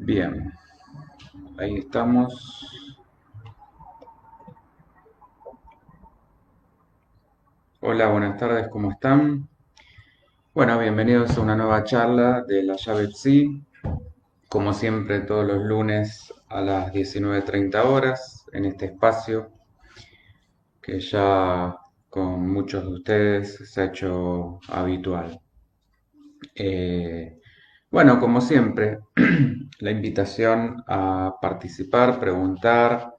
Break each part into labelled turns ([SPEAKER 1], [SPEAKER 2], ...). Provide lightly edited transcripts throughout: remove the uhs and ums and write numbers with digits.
[SPEAKER 1] Bien, ahí estamos. Hola, buenas tardes, ¿cómo están? Bueno, bienvenidos a una nueva charla de la llave Psi, como siempre todos los lunes a las 19:30 horas, en este espacio que ya con muchos de ustedes se ha hecho habitual. Eh, bueno, como siempre, la invitación a participar, preguntar,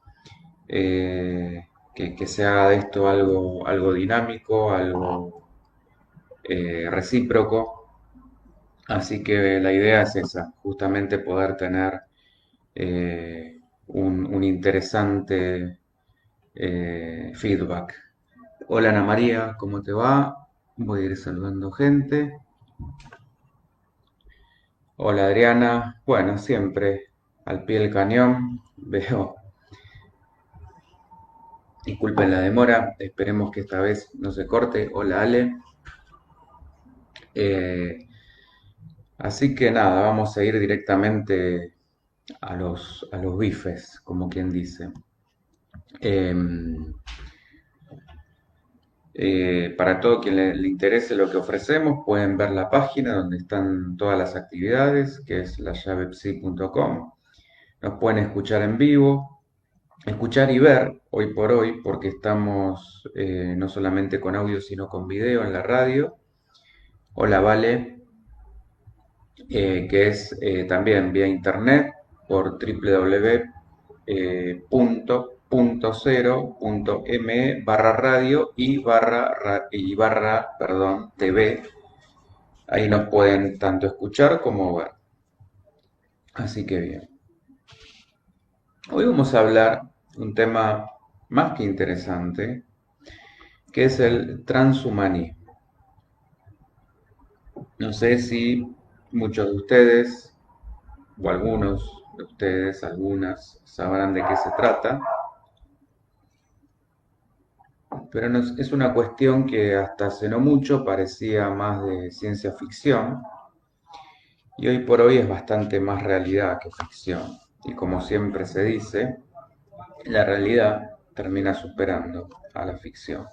[SPEAKER 1] que se haga de esto algo dinámico, algo recíproco. Así que la idea es esa, justamente poder tener un interesante feedback. Hola Ana María, ¿cómo te va? Voy a ir saludando gente. Hola Adriana, bueno, siempre al pie del cañón. Veo, disculpen la demora, esperemos que esta vez no se corte. Hola Ale. Eh, Así que nada, vamos a ir directamente a los bifes, como quien dice. Em, para todo quien le interese lo que ofrecemos, pueden ver la página donde están todas las actividades, que es layavepsi.com. Nos pueden escuchar en vivo, escuchar y ver hoy por hoy, porque estamos no solamente con audio, sino con video en la radio. Hola, Vale, que es también vía internet por www.cero.me/radio y barra TV. Ahí nos pueden tanto escuchar como ver. Así que bien. Hoy vamos a hablar de un tema más que interesante, que es el transhumanismo. No sé si muchos de ustedes, o algunos de ustedes, algunas, sabrán de qué se trata, pero es una cuestión que hasta hace no mucho parecía más de ciencia ficción y hoy por hoy es bastante más realidad que ficción. Y como siempre se dice, la realidad termina superando a la ficción.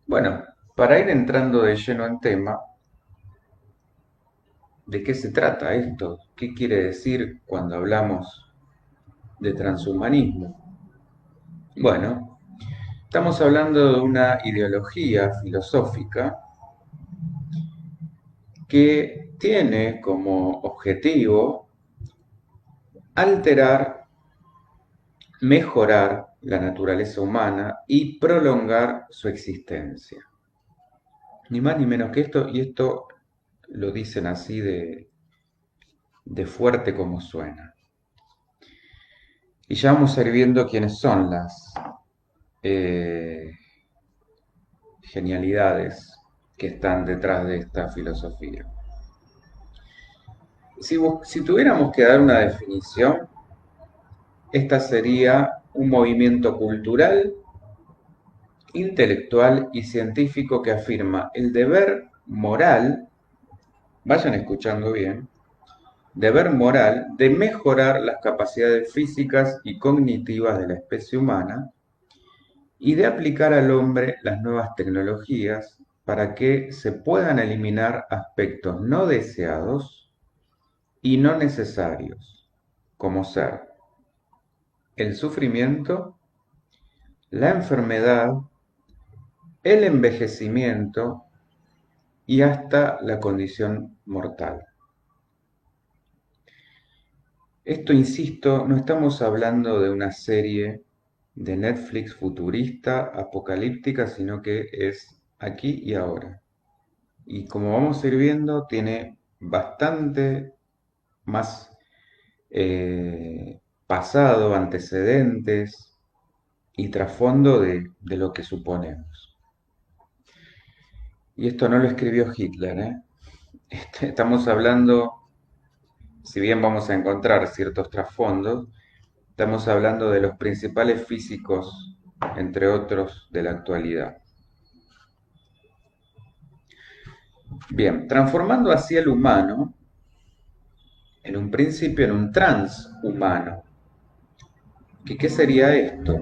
[SPEAKER 1] Bueno, para ir entrando de lleno en tema, ¿de qué se trata esto? ¿Qué quiere decir cuando hablamos de transhumanismo? Bueno, estamos hablando de una ideología filosófica que tiene como objetivo alterar, mejorar la naturaleza humana y prolongar su existencia. Ni más ni menos que esto, y esto lo dicen así de fuerte como suena. Y ya vamos a ir viendo quiénes son las eh, genialidades que están detrás de esta filosofía. Si tuviéramos que dar una definición, esta sería un movimiento cultural, intelectual y científico que afirma el deber moral, vayan escuchando bien, deber moral de mejorar las capacidades físicas y cognitivas de la especie humana y de aplicar al hombre las nuevas tecnologías para que se puedan eliminar aspectos no deseados y no necesarios, como ser el sufrimiento, la enfermedad, el envejecimiento y hasta la condición mortal. Esto, insisto, no estamos hablando de una serie de Netflix futurista, apocalíptica, sino que es aquí y ahora. Y como vamos a ir viendo, tiene bastante más pasado, antecedentes y trasfondo de lo que suponemos. Y esto no lo escribió Hitler, ¿eh? Estamos hablando, si bien vamos a encontrar ciertos trasfondos, estamos hablando de los principales físicos, entre otros, de la actualidad. Bien, transformando así al humano, en un principio en un transhumano. ¿Qué sería esto?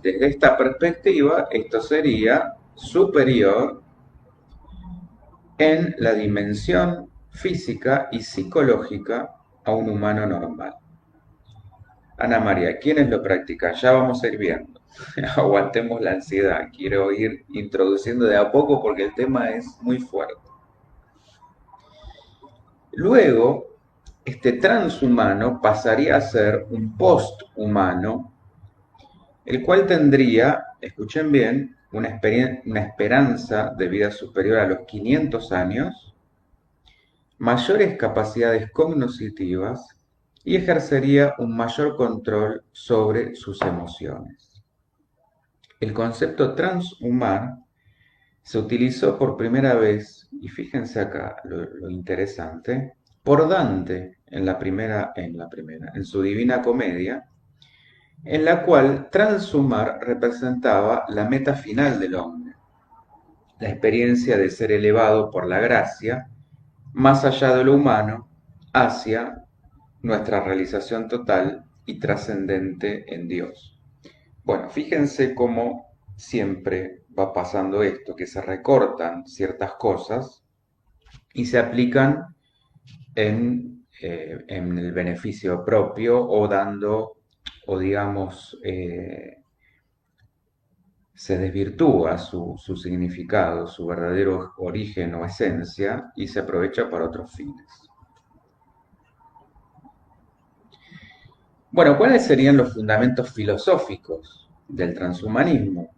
[SPEAKER 1] Desde esta perspectiva, esto sería superior en la dimensión física y psicológica a un humano normal. Ana María, ¿quiénes lo practican? Ya vamos a ir viendo. Aguantemos la ansiedad. Quiero ir introduciendo de a poco porque el tema es muy fuerte. Luego, este transhumano pasaría a ser un posthumano, el cual tendría, escuchen bien, una esperanza de vida superior a los 500 años, mayores capacidades cognitivas y ejercería un mayor control sobre sus emociones. El concepto transhumano se utilizó por primera vez, y fíjense acá lo interesante, por Dante en su Divina Comedia, en la cual transhumar representaba la meta final del hombre, la experiencia de ser elevado por la gracia, más allá de lo humano, hacia nuestra realización total y trascendente en Dios. Bueno, fíjense cómo siempre va pasando esto, que se recortan ciertas cosas y se aplican en el beneficio propio o dando, o digamos, se desvirtúa su significado, su verdadero origen o esencia y se aprovecha para otros fines. Bueno, ¿cuáles serían los fundamentos filosóficos del transhumanismo?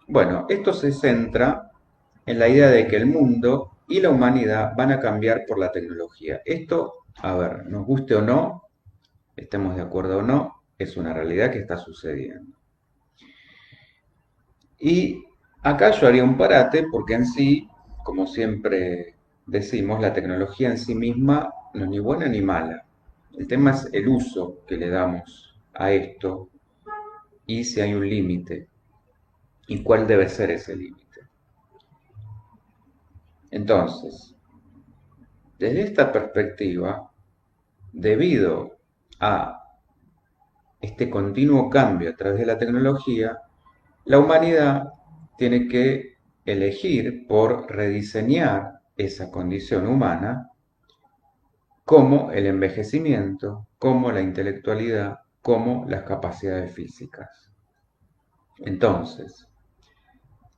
[SPEAKER 1] Bueno, esto se centra en la idea de que el mundo y la humanidad van a cambiar por la tecnología. Esto, a ver, nos guste o no, estemos de acuerdo o no, es una realidad que está sucediendo. Y acá yo haría un parate porque en sí, como siempre decimos, la tecnología en sí misma no es ni buena ni mala. El tema es el uso que le damos a esto y si hay un límite y cuál debe ser ese límite. Entonces, desde esta perspectiva, debido a este continuo cambio a través de la tecnología, la humanidad tiene que elegir por rediseñar esa condición humana como el envejecimiento, como la intelectualidad, como las capacidades físicas. Entonces,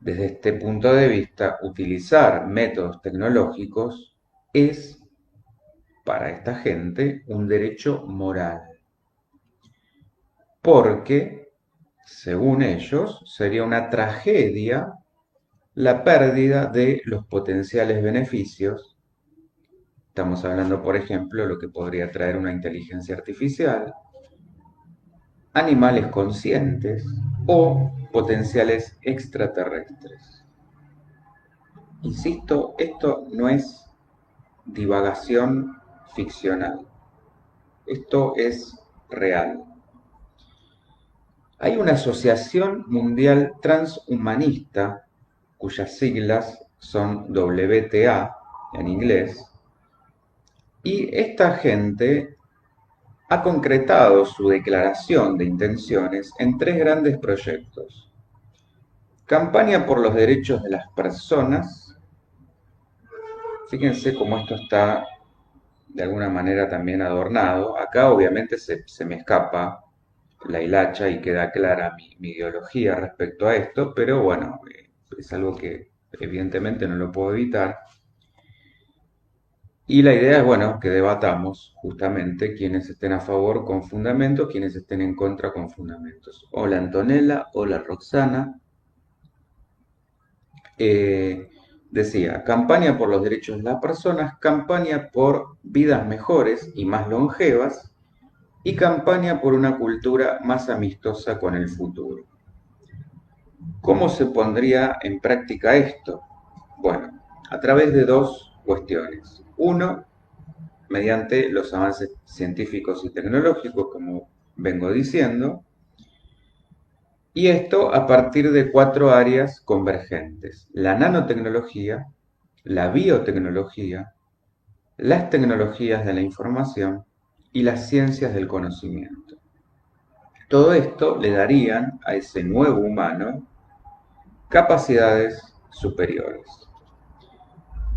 [SPEAKER 1] desde este punto de vista, utilizar métodos tecnológicos es para esta gente un derecho moral, porque, según ellos, sería una tragedia la pérdida de los potenciales beneficios. Estamos hablando, por ejemplo, de lo que podría traer una inteligencia artificial, animales conscientes o potenciales extraterrestres. Insisto, esto no es divagación ficcional, esto es real. Hay una asociación mundial transhumanista, cuyas siglas son WTA en inglés, y esta gente ha concretado su declaración de intenciones en tres grandes proyectos. Campaña por los derechos de las personas. Fíjense cómo esto está de alguna manera también adornado. Acá obviamente se me escapa la hilacha y queda clara mi ideología respecto a esto, pero bueno, es algo que evidentemente no lo puedo evitar. Y la idea es, bueno, que debatamos justamente quienes estén a favor con fundamentos, quienes estén en contra con fundamentos. Hola Antonella, hola Roxana. Decía, campaña por los derechos de las personas, campaña por vidas mejores y más longevas y campaña por una cultura más amistosa con el futuro. ¿Cómo se pondría en práctica esto? Bueno, a través de dos cuestiones. Uno, mediante los avances científicos y tecnológicos, como vengo diciendo, y esto a partir de cuatro áreas convergentes: la nanotecnología, la biotecnología, las tecnologías de la información y las ciencias del conocimiento. Todo esto le darían a ese nuevo humano capacidades superiores.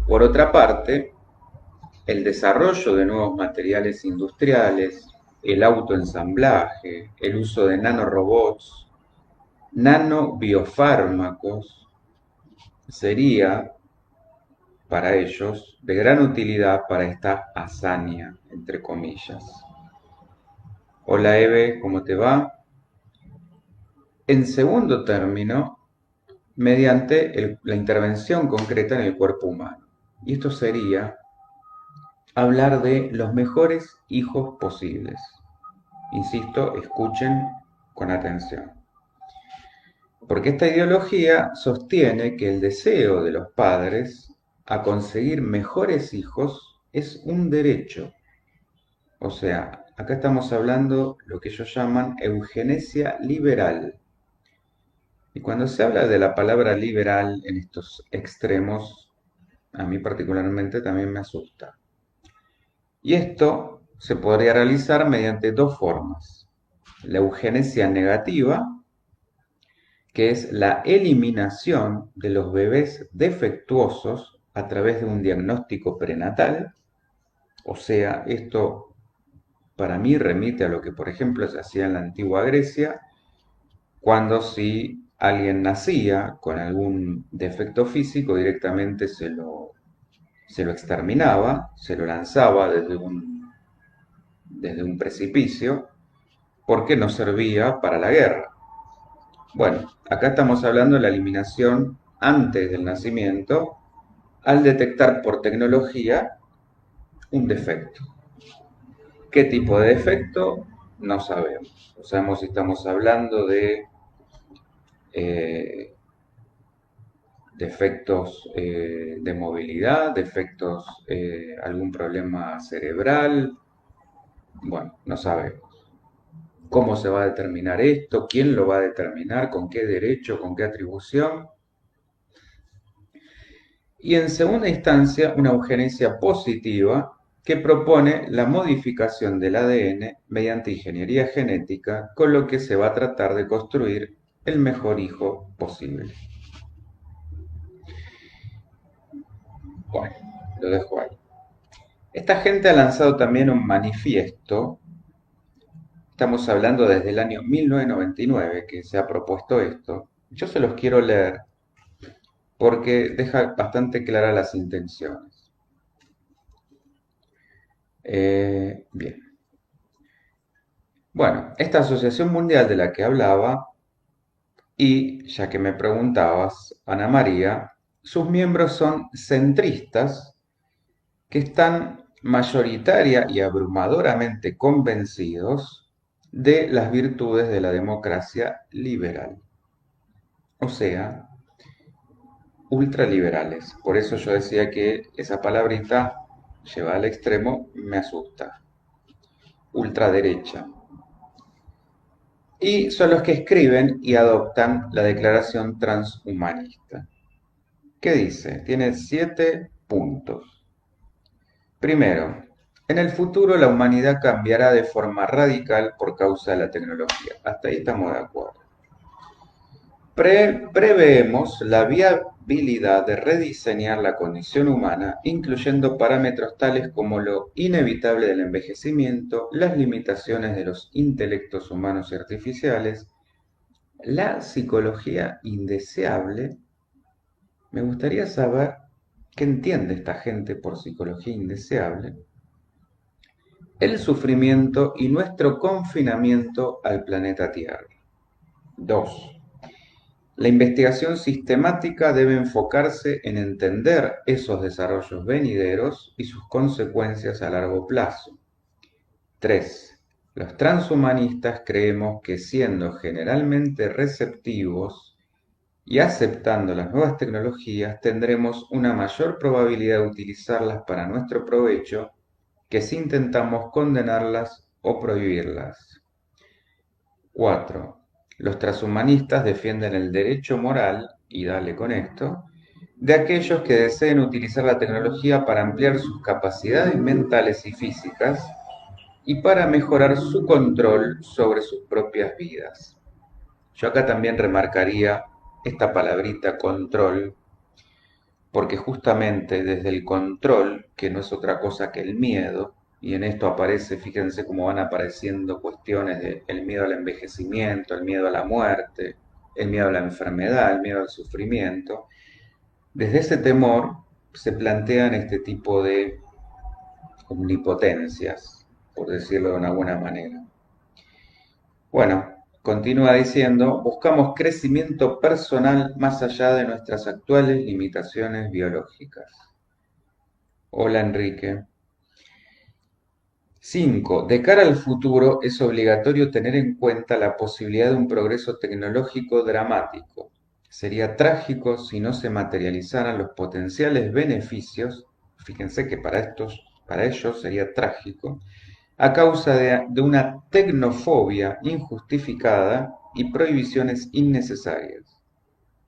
[SPEAKER 1] Por otra parte, el desarrollo de nuevos materiales industriales, el autoensamblaje, el uso de nanorobots, nanobiofármacos, sería para ellos de gran utilidad para esta hazaña, entre comillas. Hola Eve, ¿cómo te va? En segundo término, mediante la intervención concreta en el cuerpo humano. Y esto sería hablar de los mejores hijos posibles. Insisto, escuchen con atención. Porque esta ideología sostiene que el deseo de los padres a conseguir mejores hijos es un derecho. O sea, acá estamos hablando lo que ellos llaman eugenesia liberal. Y cuando se habla de la palabra liberal en estos extremos, a mí particularmente también me asusta. Y esto se podría realizar mediante dos formas. La eugenesia negativa, que es la eliminación de los bebés defectuosos a través de un diagnóstico prenatal. O sea, esto para mí remite a lo que, por ejemplo, se hacía en la antigua Grecia, cuando si alguien nacía con algún defecto físico, directamente se lo exterminaba, se lo lanzaba desde un precipicio, porque no servía para la guerra. Bueno, acá estamos hablando de la eliminación antes del nacimiento al detectar por tecnología un defecto. ¿Qué tipo de defecto? No sabemos. No sabemos si estamos hablando de eh, defectos de movilidad, defectos, algún problema cerebral. Bueno, no sabemos. ¿Cómo se va a determinar esto? ¿Quién lo va a determinar? ¿Con qué derecho? ¿Con qué atribución? Y en segunda instancia, una eugenesia positiva que propone la modificación del ADN mediante ingeniería genética, con lo que se va a tratar de construir el mejor hijo posible. Bueno, lo dejo ahí. Esta gente ha lanzado también un manifiesto. Estamos hablando desde el año 1999 que se ha propuesto esto. Yo se los quiero leer porque deja bastante claras las intenciones. Bien. Bueno, esta asociación mundial de la que hablaba, y ya que me preguntabas, Ana María, sus miembros son centristas que están mayoritaria y abrumadoramente convencidos de las virtudes de la democracia liberal. O sea, ultraliberales. Por eso yo decía que esa palabrita llevada al extremo me asusta. Ultraderecha. Y son los que escriben y adoptan la Declaración Transhumanista. ¿Qué dice? Tiene 7 puntos. Primero, en el futuro la humanidad cambiará de forma radical por causa de la tecnología. Hasta ahí estamos de acuerdo. Preveemos la viabilidad de rediseñar la condición humana, incluyendo parámetros tales como lo inevitable del envejecimiento, las limitaciones de los intelectos humanos y artificiales, la psicología indeseable. Me gustaría saber qué entiende esta gente por psicología indeseable, el sufrimiento y nuestro confinamiento al planeta Tierra. 2. La investigación sistemática debe enfocarse en entender esos desarrollos venideros y sus consecuencias a largo plazo. 3. Los transhumanistas creemos que siendo generalmente receptivos y aceptando las nuevas tecnologías tendremos una mayor probabilidad de utilizarlas para nuestro provecho que si intentamos condenarlas o prohibirlas. 4. Los transhumanistas defienden el derecho moral, y dale con esto, de aquellos que deseen utilizar la tecnología para ampliar sus capacidades mentales y físicas y para mejorar su control sobre sus propias vidas. Yo acá también remarcaría esta palabrita control, porque justamente desde el control, que no es otra cosa que el miedo, y en esto aparece, fíjense cómo van apareciendo cuestiones de el miedo al envejecimiento, el miedo a la muerte, el miedo a la enfermedad, el miedo al sufrimiento. Desde ese temor se plantean este tipo de omnipotencias, por decirlo de una buena manera. Bueno, continúa diciendo, buscamos crecimiento personal más allá de nuestras actuales limitaciones biológicas. Hola Enrique. 5. De cara al futuro es obligatorio tener en cuenta la posibilidad de un progreso tecnológico dramático. Sería trágico si no se materializaran los potenciales beneficios, fíjense que para ellos sería trágico, a causa de una tecnofobia injustificada y prohibiciones innecesarias.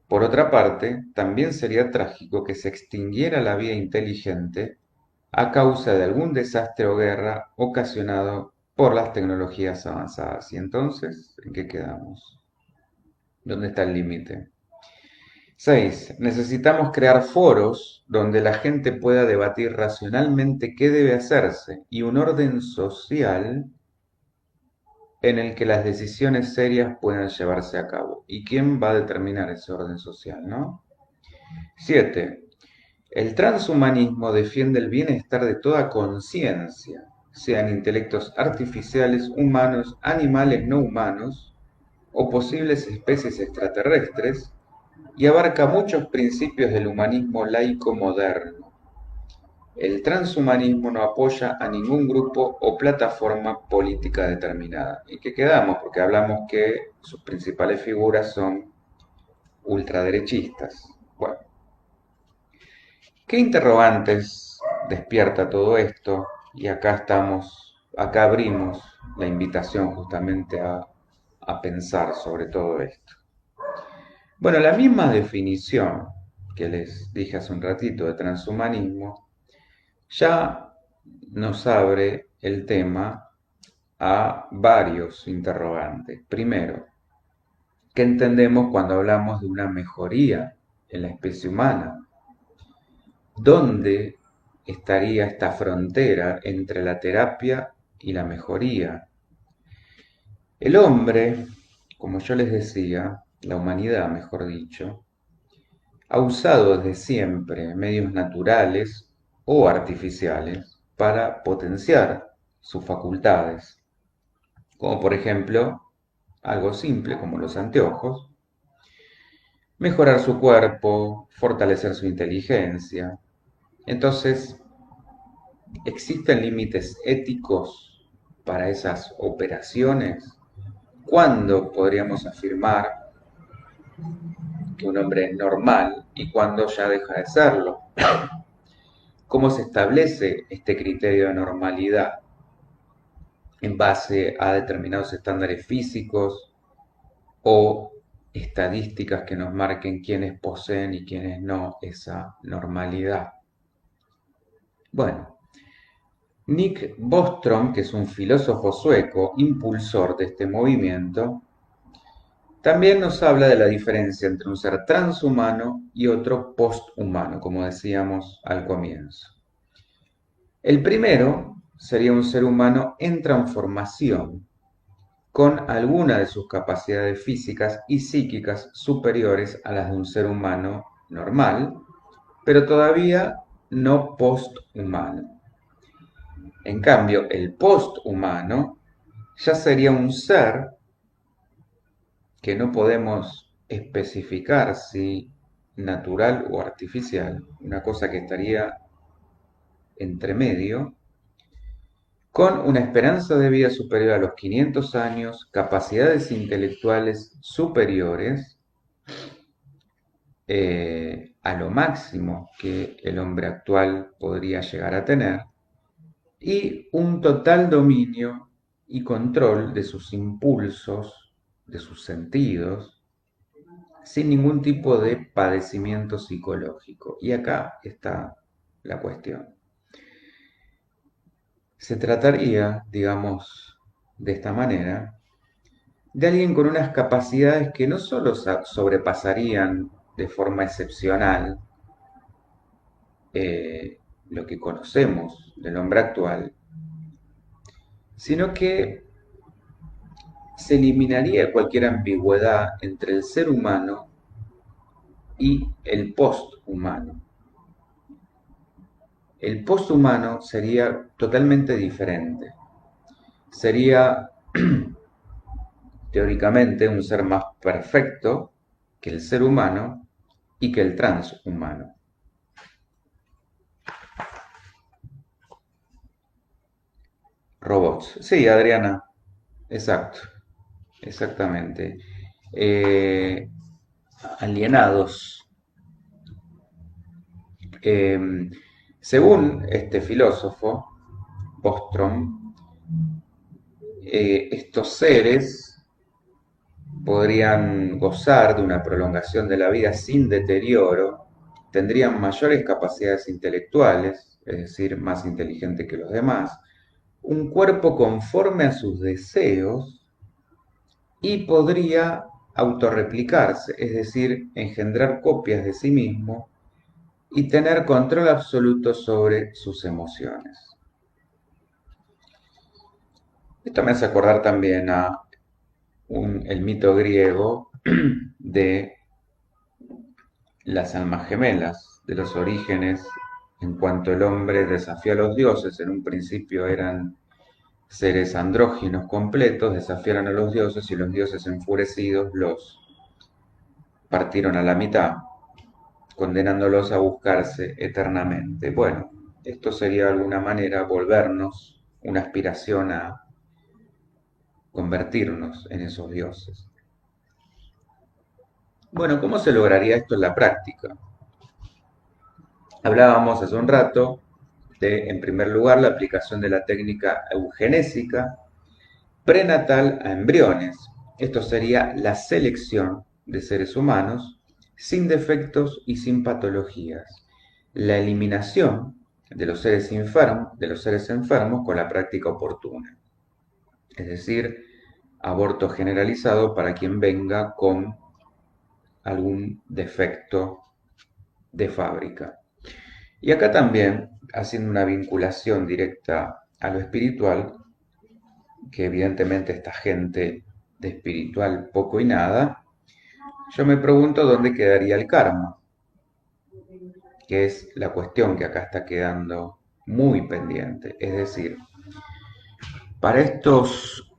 [SPEAKER 1] Por otra parte, también sería trágico que se extinguiera la vida inteligente a causa de algún desastre o guerra ocasionado por las tecnologías avanzadas. ¿Y entonces en qué quedamos? ¿Dónde está el límite? 6. Necesitamos crear foros donde la gente pueda debatir racionalmente qué debe hacerse y un orden social en el que las decisiones serias puedan llevarse a cabo. ¿Y quién va a determinar ese orden social, no? 7. El transhumanismo defiende el bienestar de toda conciencia, sean intelectos artificiales, humanos, animales no humanos o posibles especies extraterrestres, y abarca muchos principios del humanismo laico moderno. El transhumanismo no apoya a ningún grupo o plataforma política determinada. ¿Y qué quedamos? Porque hablamos que sus principales figuras son ultraderechistas. Bueno, ¿qué interrogantes despierta todo esto? Y acá abrimos la invitación justamente a pensar sobre todo esto. Bueno, la misma definición que les dije hace un ratito de transhumanismo ya nos abre el tema a varios interrogantes. Primero, ¿qué entendemos cuando hablamos de una mejoría en la especie humana? ¿Dónde estaría esta frontera entre la terapia y la mejoría? El hombre, como yo les decía, la humanidad, mejor dicho, ha usado desde siempre medios naturales o artificiales para potenciar sus facultades, como por ejemplo algo simple como los anteojos, mejorar su cuerpo, fortalecer su inteligencia. Entonces, ¿existen límites éticos para esas operaciones? ¿Cuándo podríamos afirmar que un hombre es normal y cuándo ya deja de serlo? ¿Cómo se establece este criterio de normalidad? ¿En base a determinados estándares físicos o estadísticas que nos marquen quiénes poseen y quiénes no esa normalidad? Bueno, Nick Bostrom, que es un filósofo sueco, impulsor de este movimiento, también nos habla de la diferencia entre un ser transhumano y otro posthumano, como decíamos al comienzo. El primero sería un ser humano en transformación, con alguna de sus capacidades físicas y psíquicas superiores a las de un ser humano normal, pero todavía no posthumano. En cambio, el posthumano ya sería un ser que no podemos especificar si natural o artificial, una cosa que estaría entre medio, con una esperanza de vida superior a los 500 años, capacidades intelectuales superiores a lo máximo que el hombre actual podría llegar a tener, y un total dominio y control de sus impulsos, de sus sentidos, sin ningún tipo de padecimiento psicológico. Y acá está la cuestión. Se trataría, digamos, de esta manera, de alguien con unas capacidades que no solo sobrepasarían de forma excepcional lo que conocemos del hombre actual, sino que se eliminaría cualquier ambigüedad entre el ser humano y el posthumano. El posthumano sería totalmente diferente. Sería teóricamente un ser más perfecto que el ser humano y que el transhumano. Robots. Sí, Adriana, exacto, exactamente. Eh, Alienados. Eh, Según este filósofo, Bostrom, estos seres podrían gozar de una prolongación de la vida sin deterioro, tendrían mayores capacidades intelectuales, es decir, más inteligente que los demás, un cuerpo conforme a sus deseos y podría autorreplicarse, es decir, engendrar copias de sí mismo y tener control absoluto sobre sus emociones. Esto me hace acordar también a el mito griego de las almas gemelas, de los orígenes en cuanto el hombre desafió a los dioses. En un principio eran seres andróginos completos, desafiaron a los dioses y los dioses enfurecidos los partieron a la mitad, condenándolos a buscarse eternamente. Bueno, esto sería de alguna manera volvernos una aspiración a convertirnos en esos dioses. Bueno, ¿cómo se lograría esto en la práctica? Hablábamos hace un rato de, en primer lugar, la aplicación de la técnica eugenésica prenatal a embriones. Esto sería la selección de seres humanos sin defectos y sin patologías. La eliminación de los seres enfermos con la práctica oportuna. Es decir, aborto generalizado para quien venga con algún defecto de fábrica. Y acá también, haciendo una vinculación directa a lo espiritual, que evidentemente esta gente de espiritual poco y nada, yo me pregunto dónde quedaría el karma, que es la cuestión que acá está quedando muy pendiente. Es decir, para estos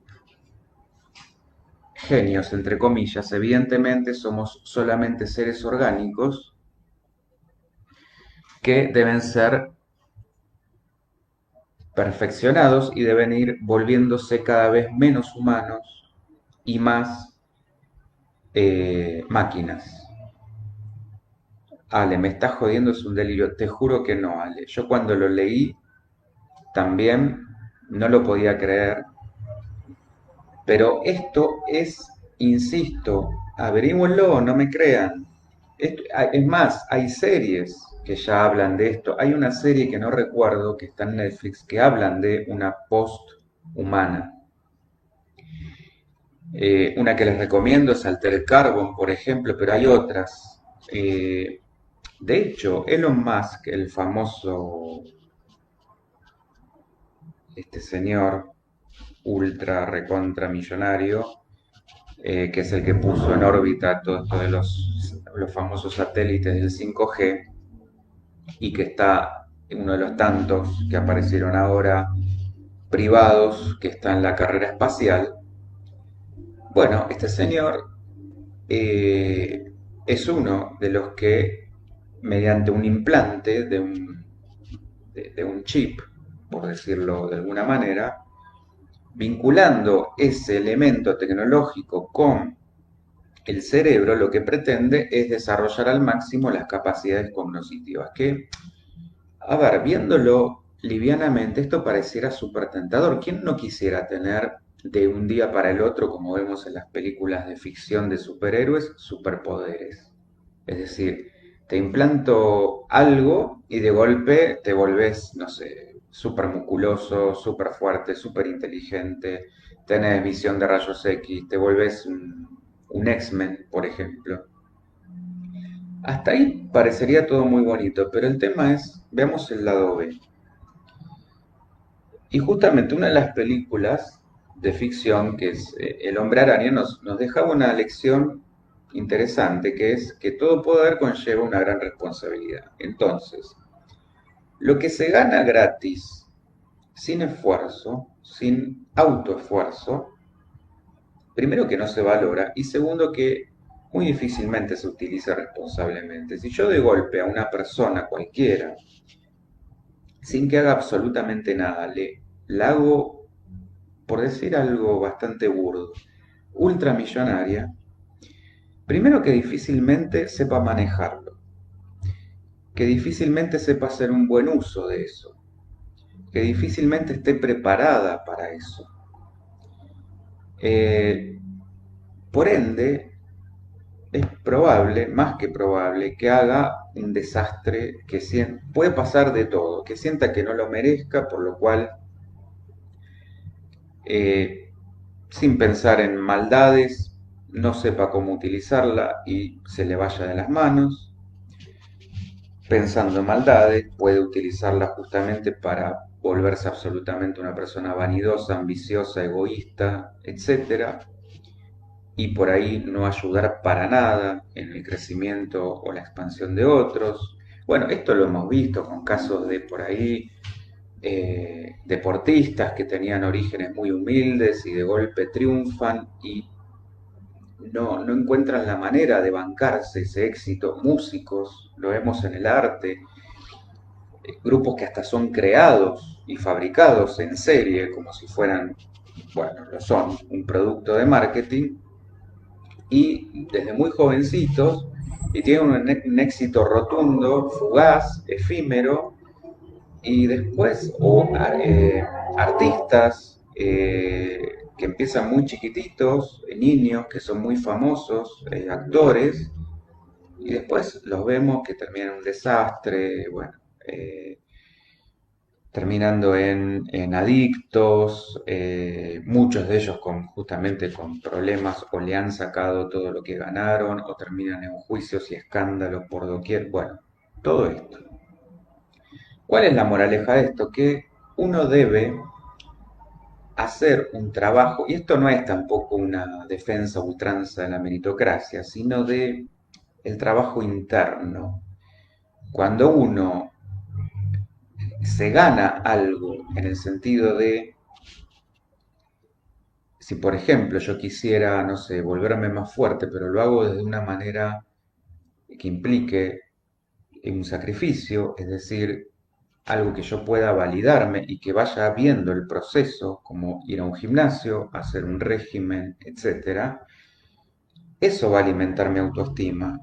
[SPEAKER 1] genios, entre comillas, evidentemente somos solamente seres orgánicos que deben ser perfeccionados y deben ir volviéndose cada vez menos humanos y más máquinas. Ale, me estás jodiendo, es un delirio. Te juro que no, Ale. Yo cuando lo leí también no lo podía creer, pero esto es, insisto, averígüenlo, no me crean. Es más, hay series que ya hablan de esto. Hay una serie que no recuerdo, que está en Netflix, que hablan de una post-humana. Una que les recomiendo es Altered Carbon, por ejemplo, pero hay otras. De hecho, Elon Musk, el famoso este señor ultra recontra millonario, que es el que puso en órbita todo esto de los famosos satélites del 5G y que está uno de los tantos que aparecieron ahora privados que está en la carrera espacial. Bueno, este señor es uno de los que, mediante un implante de un chip, por decirlo de alguna manera, vinculando ese elemento tecnológico con el cerebro, lo que pretende es desarrollar al máximo las capacidades cognitivas. Que, a ver, viéndolo livianamente, esto pareciera súper tentador. ¿Quién no quisiera tener de un día para el otro, como vemos en las películas de ficción de superhéroes, superpoderes. Es decir, te implanto algo y de golpe te volvés, no sé, súper musculoso, súper fuerte, súper inteligente, tenés visión de rayos X, te volvés un X-Men, por ejemplo. Hasta ahí parecería todo muy bonito, pero el tema es, veamos el lado B. Y justamente una de las películas de ficción, que es El Hombre Araña, nos dejaba una lección interesante, que es que todo poder conlleva una gran responsabilidad. Entonces, lo que se gana gratis, sin esfuerzo, sin autoesfuerzo, primero que no se valora y segundo que muy difícilmente se utiliza responsablemente. Si yo de golpe a una persona cualquiera, sin que haga absolutamente nada, la hago, por decir algo bastante burdo, ultramillonaria, primero que difícilmente sepa manejarlo, que difícilmente sepa hacer un buen uso de eso, que difícilmente esté preparada para eso. Eh, por ende, es probable, más que probable, que haga un desastre, que puede pasar de todo, que sienta que no lo merezca, por lo cual, eh, sin pensar en maldades, no sepa cómo utilizarla y se le vaya de las manos. Pensando en maldades, puede utilizarla justamente para volverse absolutamente una persona vanidosa, ambiciosa, egoísta, etcétera, y por ahí no ayudar para nada en el crecimiento o la expansión de otros. Bueno, esto lo hemos visto con casos de por ahí deportistas que tenían orígenes muy humildes y de golpe triunfan y no encuentran la manera de bancarse ese éxito. Músicos, lo vemos en el arte, grupos que hasta son creados y fabricados en serie como si fueran, bueno, lo son, un producto de marketing y desde muy jovencitos y tienen un éxito rotundo, fugaz, efímero y después artistas que empiezan muy chiquititos, niños que son muy famosos, actores y después los vemos que terminan en un desastre, bueno, eh, terminando en adictos, muchos de ellos justamente con problemas o le han sacado todo lo que ganaron o terminan en juicios y escándalos por doquier. Bueno, todo esto. ¿Cuál es la moraleja de esto? Que uno debe hacer un trabajo, y esto no es tampoco una defensa ultranza de la meritocracia, sino de el trabajo interno. Cuando uno se gana algo en el sentido de si por ejemplo yo quisiera, no sé, volverme más fuerte, pero lo hago desde una manera que implique un sacrificio, es decir, algo que yo pueda validarme y que vaya viendo el proceso, como ir a un gimnasio, hacer un régimen, etcétera, eso va a alimentar mi autoestima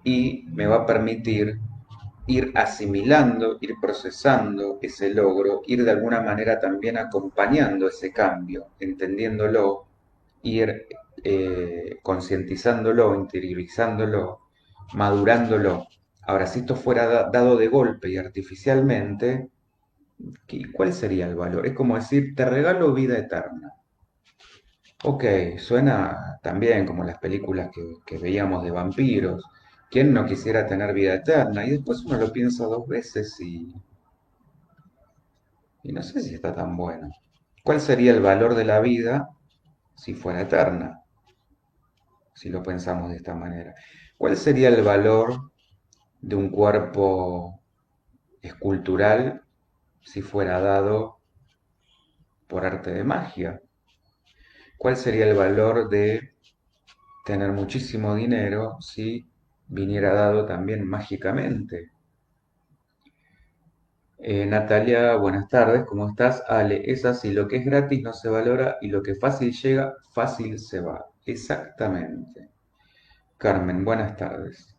[SPEAKER 1] y me va a permitir ir asimilando, ir procesando ese logro, ir de alguna manera también acompañando ese cambio, entendiéndolo, ir concientizándolo, interiorizándolo, madurándolo. Ahora, si esto fuera dado de golpe y artificialmente, ¿cuál sería el valor? Es como decir, te regalo vida eterna. Ok, suena también como las películas que veíamos de vampiros. ¿Quién no quisiera tener vida eterna? Y después uno lo piensa dos veces y no sé si está tan bueno. ¿Cuál sería el valor de la vida si fuera eterna? Si lo pensamos de esta manera. ¿Cuál sería el valor de un cuerpo escultural si fuera dado por arte de magia? ¿Cuál sería el valor de tener muchísimo dinero si viniera dado también mágicamente? Natalia, buenas tardes, ¿cómo estás? Ale, es así, lo que es gratis no se valora y lo que fácil llega, fácil se va. Exactamente. Carmen, buenas tardes.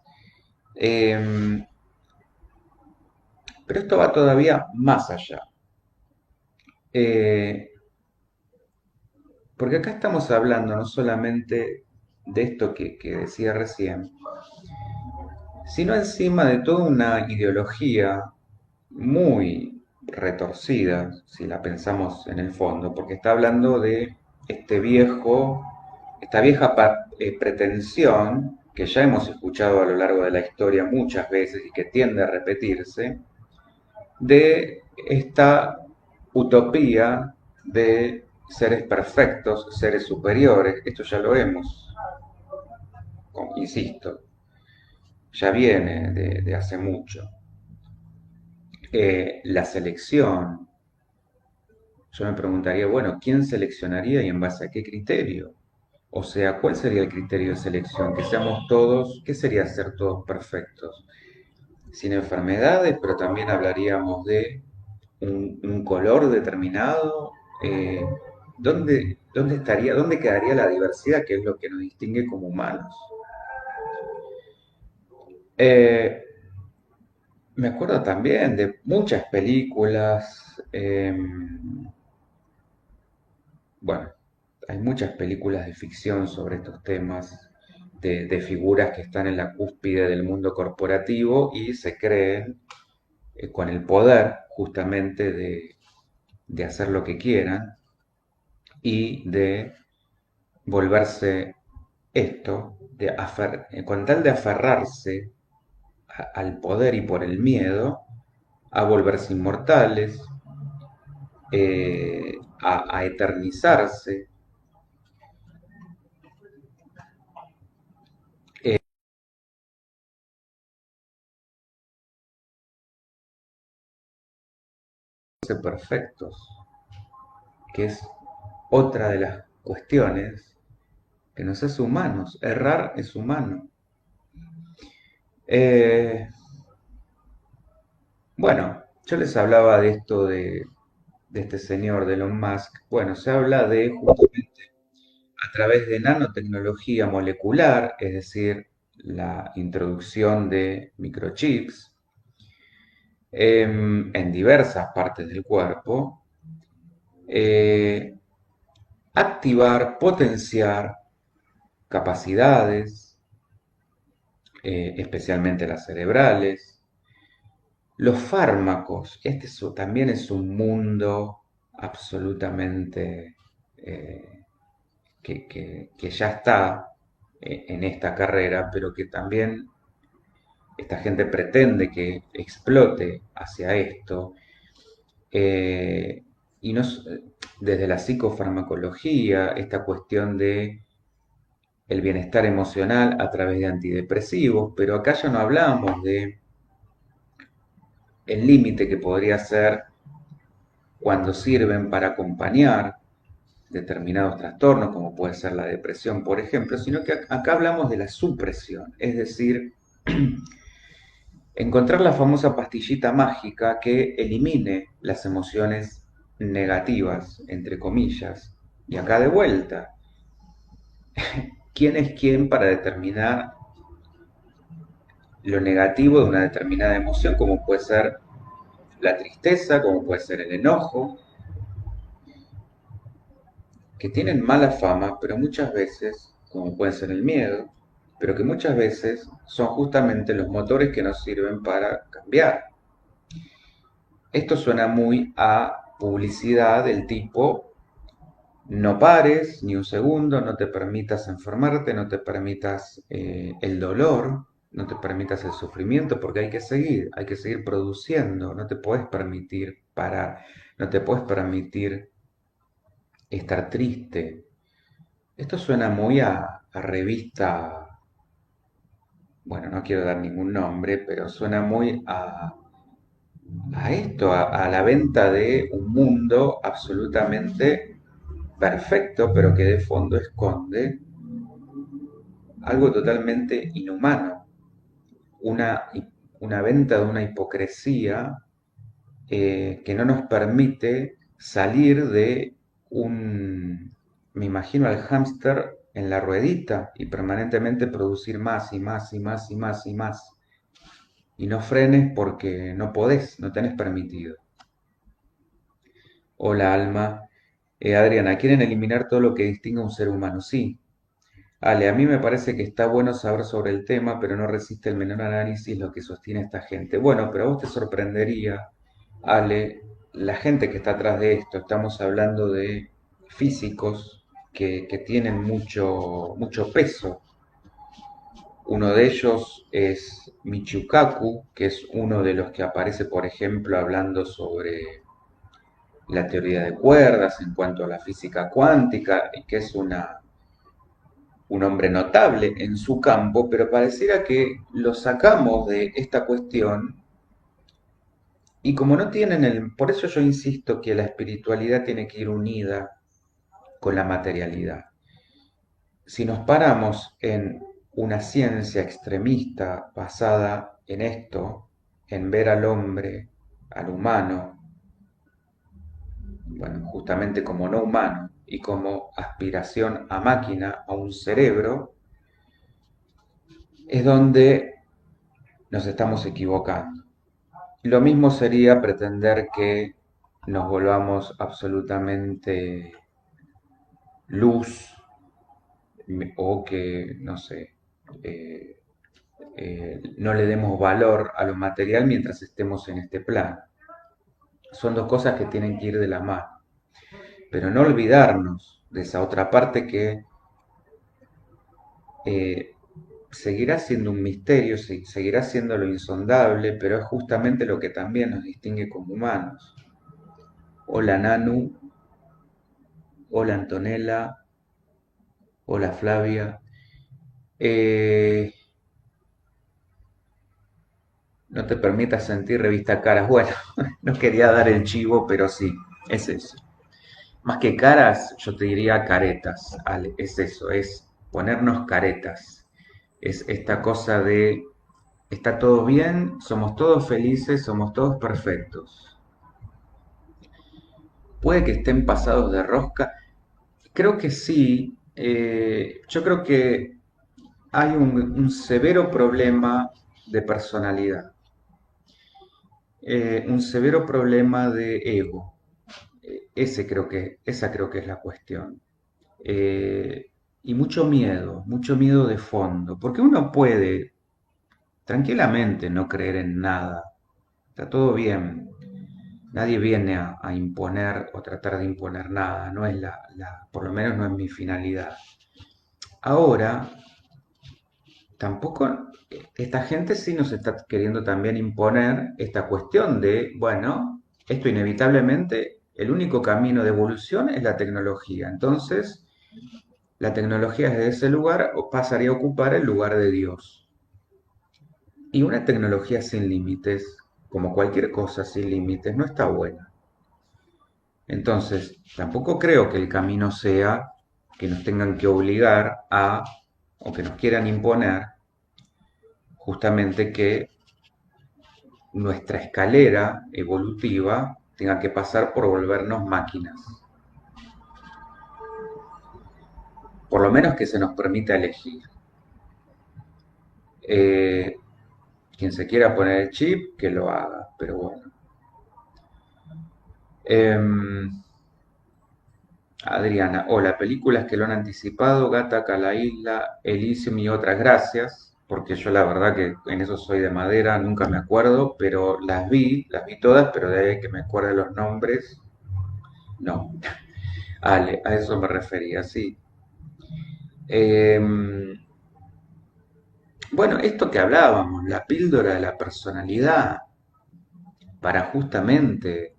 [SPEAKER 1] Em, pero esto va todavía más allá. Eh, Porque acá estamos hablando no solamente de esto que decía recién, sino encima de toda una ideología muy retorcida, si la pensamos en el fondo, porque está hablando de este viejo, esta vieja pretensión que ya hemos escuchado a lo largo de la historia muchas veces y que tiende a repetirse, de esta utopía de seres perfectos, seres superiores. Esto ya lo hemos, insisto, ya viene de hace mucho. La selección, yo me preguntaría, bueno, ¿quién seleccionaría y en base a qué criterio? O sea, ¿cuál sería el criterio de selección? Que seamos todos, ¿qué sería ser todos perfectos? Sin enfermedades, pero también hablaríamos de un color determinado. ¿Dónde estaría, dónde quedaría la diversidad, que es lo que nos distingue como humanos? Eh, Me acuerdo también de muchas películas. Bueno, hay muchas películas de ficción sobre estos temas, de figuras que están en la cúspide del mundo corporativo y se creen con el poder justamente de hacer lo que quieran y de volverse esto, con tal de aferrarse al poder y por el miedo, a volverse inmortales, a eternizarse, eh, ser perfectos, que es otra de las cuestiones que nos hace humanos. Errar es humano. Eh, bueno, yo les hablaba de esto de este señor de Elon Musk. Bueno, se habla de justamente a través de nanotecnología molecular, es decir, la introducción de microchips en diversas partes del cuerpo, eh, activar, potenciar capacidades, especialmente las cerebrales. Los fármacos, también es un mundo absolutamente que ya está en esta carrera, pero que también esta gente pretende que explote hacia esto. eh, y no, desde la psicofarmacología, esta cuestión de el bienestar emocional a través de antidepresivos, pero acá ya no hablamos de el límite que podría ser cuando sirven para acompañar determinados trastornos, como puede ser la depresión, por ejemplo, sino que acá hablamos de la supresión, es decir, encontrar la famosa pastillita mágica que elimine las emociones negativas, entre comillas. Y acá de vuelta, ¿quién es quién para determinar lo negativo de una determinada emoción, como puede ser la tristeza, como puede ser el enojo, que tienen mala fama, pero muchas veces, como puede ser el miedo, pero que muchas veces son justamente los motores que nos sirven para cambiar? Esto suena muy a publicidad del tipo: no pares ni un segundo, no te permitas enfermarte, no te permitas el dolor, no te permitas el sufrimiento, porque hay que seguir produciendo, no te puedes permitir parar, no te puedes permitir estar triste. Esto suena muy a revista, bueno, no quiero dar ningún nombre, pero suena muy a esto, a la venta de un mundo absolutamente perfecto, pero que de fondo esconde algo totalmente inhumano, una, una venta de una hipocresía que no nos permite salir de me imagino al hámster en la ruedita y permanentemente producir más y más y más y más y más. Y no frenes porque no podés, no tenés permitido. Hola Alma. Adriana, quieren eliminar todo lo que distingue a un ser humano. Sí. Ale, a mí me parece que está bueno saber sobre el tema, pero no resiste el menor análisis lo que sostiene esta gente. Bueno, pero a vos te sorprendería, Ale, la gente que está atrás de esto. Estamos hablando de físicos que tienen mucho peso. Uno de ellos es Michio Kaku, que es uno de los que aparece, por ejemplo, hablando sobre la teoría de cuerdas en cuanto a la física cuántica, y que es un hombre notable en su campo, pero pareciera que lo sacamos de esta cuestión y como no tienen por eso yo insisto que la espiritualidad tiene que ir unida con la materialidad. Si nos paramos en una ciencia extremista basada en esto, en ver al hombre, al humano, bueno, justamente como no humano y como aspiración a máquina, a un cerebro, es donde nos estamos equivocando. Lo mismo sería pretender que nos volvamos absolutamente luz o que, no sé, eh, no le demos valor a lo material mientras estemos en este plano. Son dos cosas que tienen que ir de la mano, pero no olvidarnos de esa otra parte que eh, seguirá siendo un misterio, seguirá siendo lo insondable, pero es justamente lo que también nos distingue como humanos. Hola Nanu, hola Antonella, hola Flavia. Eh, no te permitas sentir revista caras. Bueno, no quería dar el chivo, pero sí, es eso. Más que caras, yo te diría caretas, Ale, es eso, es ponernos caretas. Es esta cosa de, está todo bien, somos todos felices, somos todos perfectos. Puede que estén pasados de rosca. Creo que sí. Yo creo que hay un severo problema de personalidad, un severo problema de ego. Esa creo que es la cuestión. Eh, y mucho miedo de fondo, porque uno puede tranquilamente no creer en nada, está todo bien, nadie viene a imponer o tratar de imponer nada, no es por lo menos no es mi finalidad. Ahora, tampoco, esta gente sí nos está queriendo también imponer esta cuestión de, bueno, esto inevitablemente, el único camino de evolución es la tecnología. Entonces, la tecnología desde ese lugar pasaría a ocupar el lugar de Dios. Y una tecnología sin límites, como cualquier cosa sin límites, no está buena. Entonces, tampoco creo que el camino sea que nos tengan que obligar a, o que nos quieran imponer, justamente que nuestra escalera evolutiva tenga que pasar por volvernos máquinas. Por lo menos que se nos permita elegir. Eh, quien se quiera poner el chip, que lo haga, pero bueno. Adriana, hola, películas que lo han anticipado, Gattaca, La Isla, Elysium y otras gracias, porque yo la verdad que en eso soy de madera, nunca me acuerdo, pero las vi todas, pero de ahí que me acuerde los nombres, no. Ale, a eso me refería, sí. Em, bueno, esto que hablábamos, la píldora de la personalidad, para justamente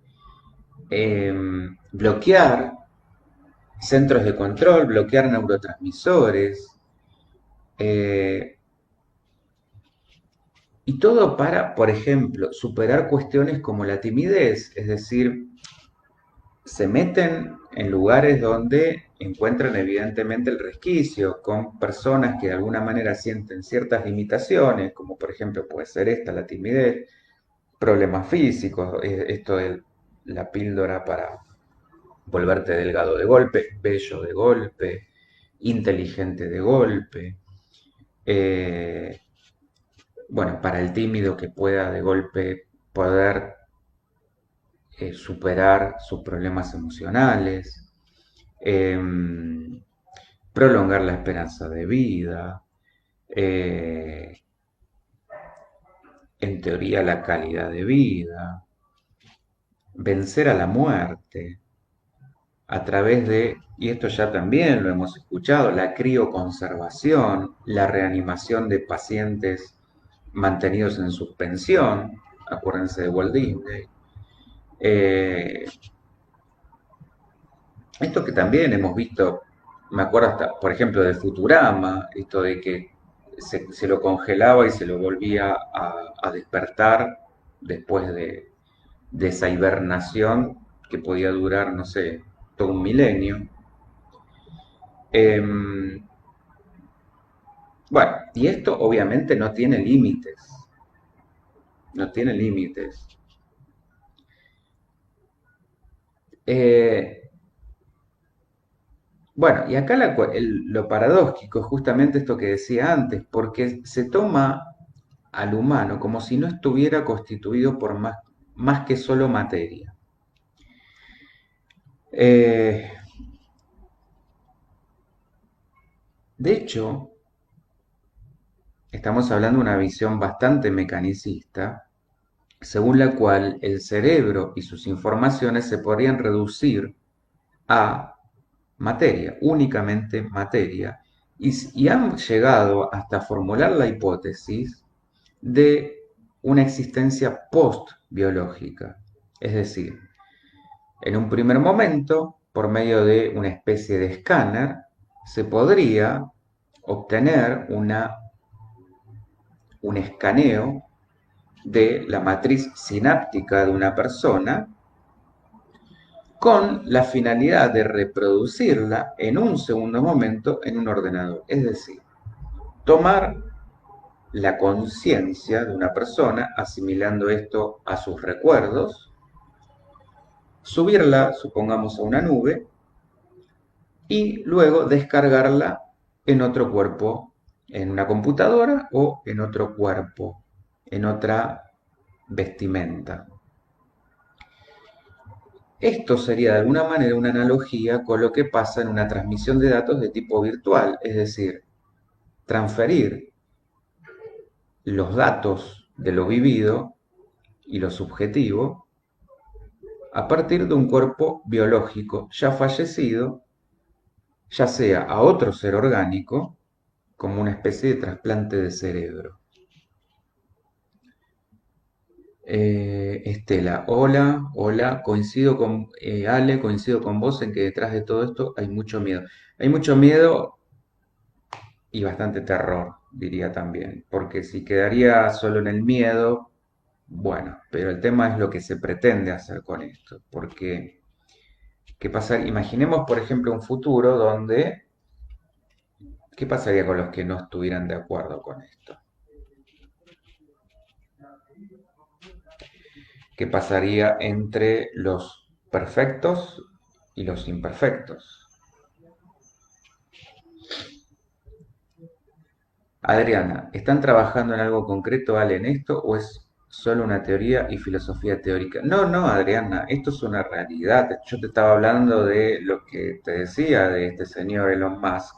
[SPEAKER 1] bloquear centros de control, bloquear neurotransmisores, eh, y todo para, por ejemplo, superar cuestiones como la timidez, es decir, se meten en lugares donde encuentran evidentemente el resquicio, con personas que de alguna manera sienten ciertas limitaciones, como por ejemplo puede ser esta, la timidez, problemas físicos, esto de la píldora para volverte delgado de golpe, bello de golpe, inteligente de golpe, eh, bueno, para el tímido que pueda de golpe poder superar sus problemas emocionales. em, prolongar la esperanza de vida, eh, en teoría la calidad de vida, vencer a la muerte a través de, y esto ya también lo hemos escuchado, la crioconservación, la reanimación de pacientes mantenidos en suspensión, acuérdense de Walt Disney. Eh, Esto que también hemos visto, me acuerdo hasta, por ejemplo, de Futurama, esto de que se lo congelaba y se lo volvía a despertar después de esa hibernación que podía durar, no sé, todo un milenio. Em, bueno, y esto obviamente no tiene límites, no tiene límites. Eh, bueno, y acá lo paradójico es justamente esto que decía antes, porque se toma al humano como si no estuviera constituido por más que solo materia. Eh, de hecho, estamos hablando de una visión bastante mecanicista, según la cual el cerebro y sus informaciones se podrían reducir a materia, únicamente materia, y han llegado hasta formular la hipótesis de una existencia post-biológica. Es decir, en un primer momento, por medio de una especie de escáner, se podría obtener un escaneo de la matriz sináptica de una persona con la finalidad de reproducirla en un segundo momento en un ordenador. Es decir, tomar la conciencia de una persona, asimilando esto a sus recuerdos, subirla, supongamos, a una nube y luego descargarla en otro cuerpo, en una computadora o en otro cuerpo, en otra vestimenta. Esto sería de alguna manera una analogía con lo que pasa en una transmisión de datos de tipo virtual, es decir, transferir los datos de lo vivido y lo subjetivo a partir de un cuerpo biológico ya fallecido, ya sea a otro ser orgánico, como una especie de trasplante de cerebro. Estela, hola, hola, coincido con Ale, coincido con vos en que detrás de todo esto hay mucho miedo. Hay mucho miedo y bastante terror, diría también, porque si quedaría solo en el miedo, bueno, pero el tema es lo que se pretende hacer con esto, porque ¿qué pasa? Imaginemos, por ejemplo, un futuro donde, ¿qué pasaría con los que no estuvieran de acuerdo con esto? ¿Qué pasaría entre los perfectos y los imperfectos? Adriana, ¿están trabajando en algo concreto, Ale, en esto o es solo una teoría y filosofía teórica? No, no, Adriana, esto es una realidad. Yo te estaba hablando de lo que te decía de este señor Elon Musk,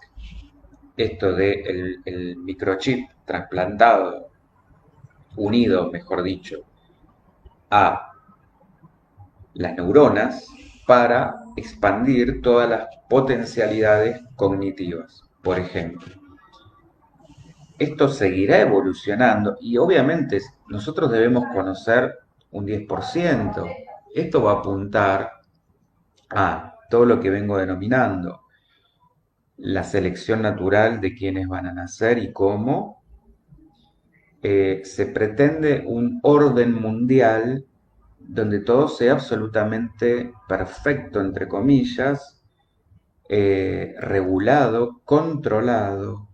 [SPEAKER 1] esto de el microchip trasplantado, unido, mejor dicho, a las neuronas para expandir todas las potencialidades cognitivas, por ejemplo. Esto seguirá evolucionando y obviamente nosotros debemos conocer un 10%. Esto va a apuntar a todo lo que vengo denominando la selección natural de quienes van a nacer y cómo se pretende un orden mundial donde todo sea absolutamente perfecto, entre comillas, regulado, controlado,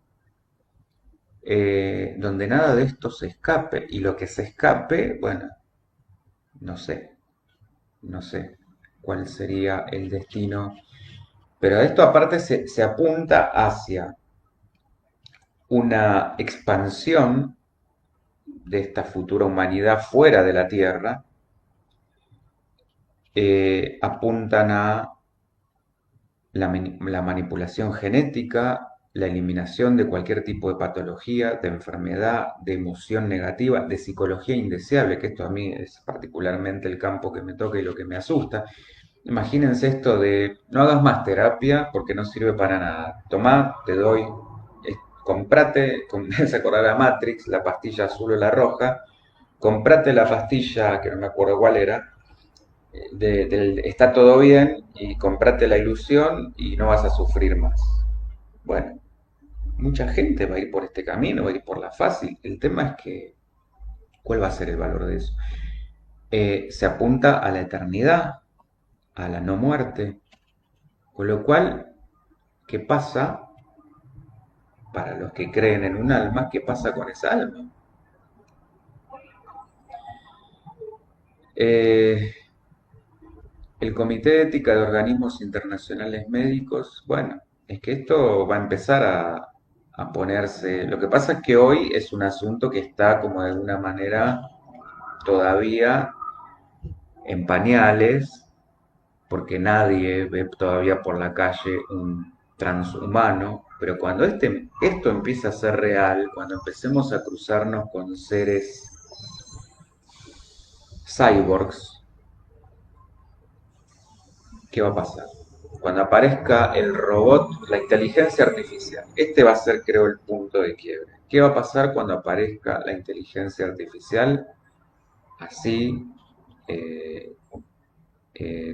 [SPEAKER 1] donde nada de esto se escape. Y lo que se escape, bueno, no sé, no sé cuál sería el destino. Pero esto aparte se apunta hacia una expansión de esta futura humanidad fuera de la Tierra, apuntan a la manipulación genética, la eliminación de cualquier tipo de patología, de enfermedad, de emoción negativa, de psicología indeseable, que esto a mí es particularmente el campo que me toca y lo que me asusta. Imagínense esto de no hagas más terapia porque no sirve para nada. Tomá, te doy, comprate, se acordará a Matrix, la pastilla azul o la roja, comprate la pastilla, que no me acuerdo cuál era, del está todo bien y comprate la ilusión y no vas a sufrir más. Bueno, mucha gente va a ir por este camino, va a ir por la fácil. El tema es que, ¿cuál va a ser el valor de eso? Se apunta a la eternidad, a la no muerte. Con lo cual, ¿qué pasa para los que creen en un alma? ¿Qué pasa con esa alma? Eh, el Comité de Ética de Organismos Internacionales Médicos, bueno, es que esto va a empezar a ponerse. Lo que pasa es que hoy es un asunto que está como de alguna manera todavía en pañales, porque nadie ve todavía por la calle un transhumano, pero cuando esto empieza a ser real, cuando empecemos a cruzarnos con seres cyborgs, ¿qué va a pasar? Cuando aparezca el robot, la inteligencia artificial, este va a ser, creo, el punto de quiebre. ¿Qué va a pasar cuando aparezca la inteligencia artificial así, eh,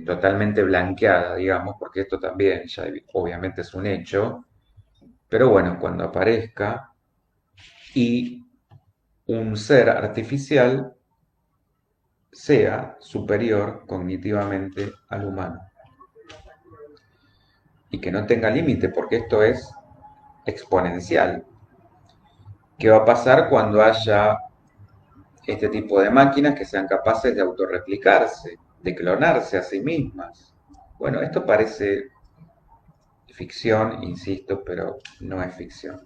[SPEAKER 1] totalmente blanqueada, digamos, porque esto también ya obviamente es un hecho, pero bueno, cuando aparezca y un ser artificial sea superior cognitivamente al humano y que no tenga límite, porque esto es exponencial. ¿Qué va a pasar cuando haya este tipo de máquinas que sean capaces de autorreplicarse, de clonarse a sí mismas? Bueno, esto parece ficción, insisto, pero no es ficción.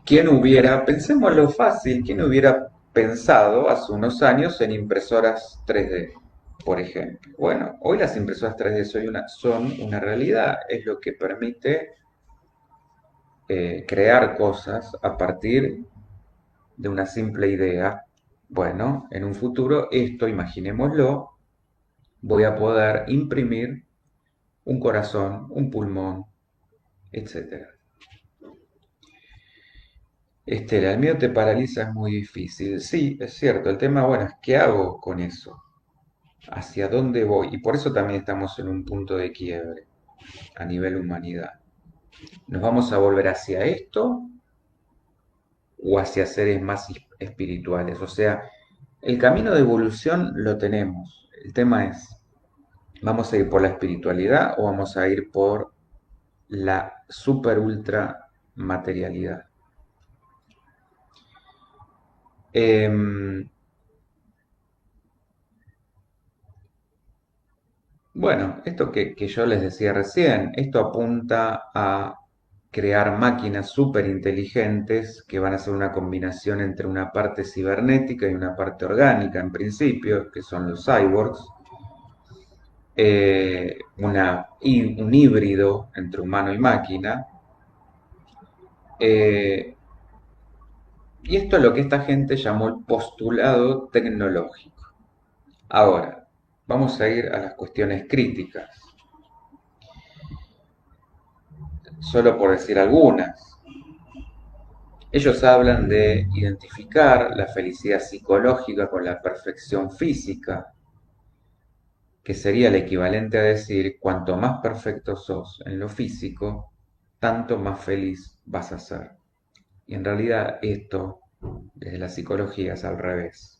[SPEAKER 1] ¿Quién hubiera, pensémoslo fácil, quién hubiera pensado hace unos años en impresoras 3D, por ejemplo? Bueno, hoy las impresoras 3D son una realidad, es lo que permite crear cosas a partir de una simple idea. Bueno, en un futuro esto, imaginémoslo, voy a poder imprimir un corazón, un pulmón, etcétera. Estela, el miedo te paraliza, es muy difícil. Sí, es cierto. El tema, bueno, es qué hago con eso, hacia dónde voy. Y por eso también estamos en un punto de quiebre a nivel humanidad. ¿Nos vamos a volver hacia esto o hacia seres más espirituales? O sea, el camino de evolución lo tenemos. El tema es, ¿vamos a ir por la espiritualidad o vamos a ir por la super ultra materialidad? Em, Bueno, esto que yo les decía recién, esto apunta a crear máquinas súper inteligentes que van a ser una combinación entre una parte cibernética y una parte orgánica, en principio, que son los cyborgs, un híbrido entre humano y máquina. eh, y esto es lo que esta gente llamó el postulado tecnológico. Ahora, vamos a ir a las cuestiones críticas, solo por decir algunas. Ellos hablan de identificar la felicidad psicológica con la perfección física, que sería el equivalente a decir, cuanto más perfecto sos en lo físico, tanto más feliz vas a ser. Y en realidad esto, desde la psicología, es al revés.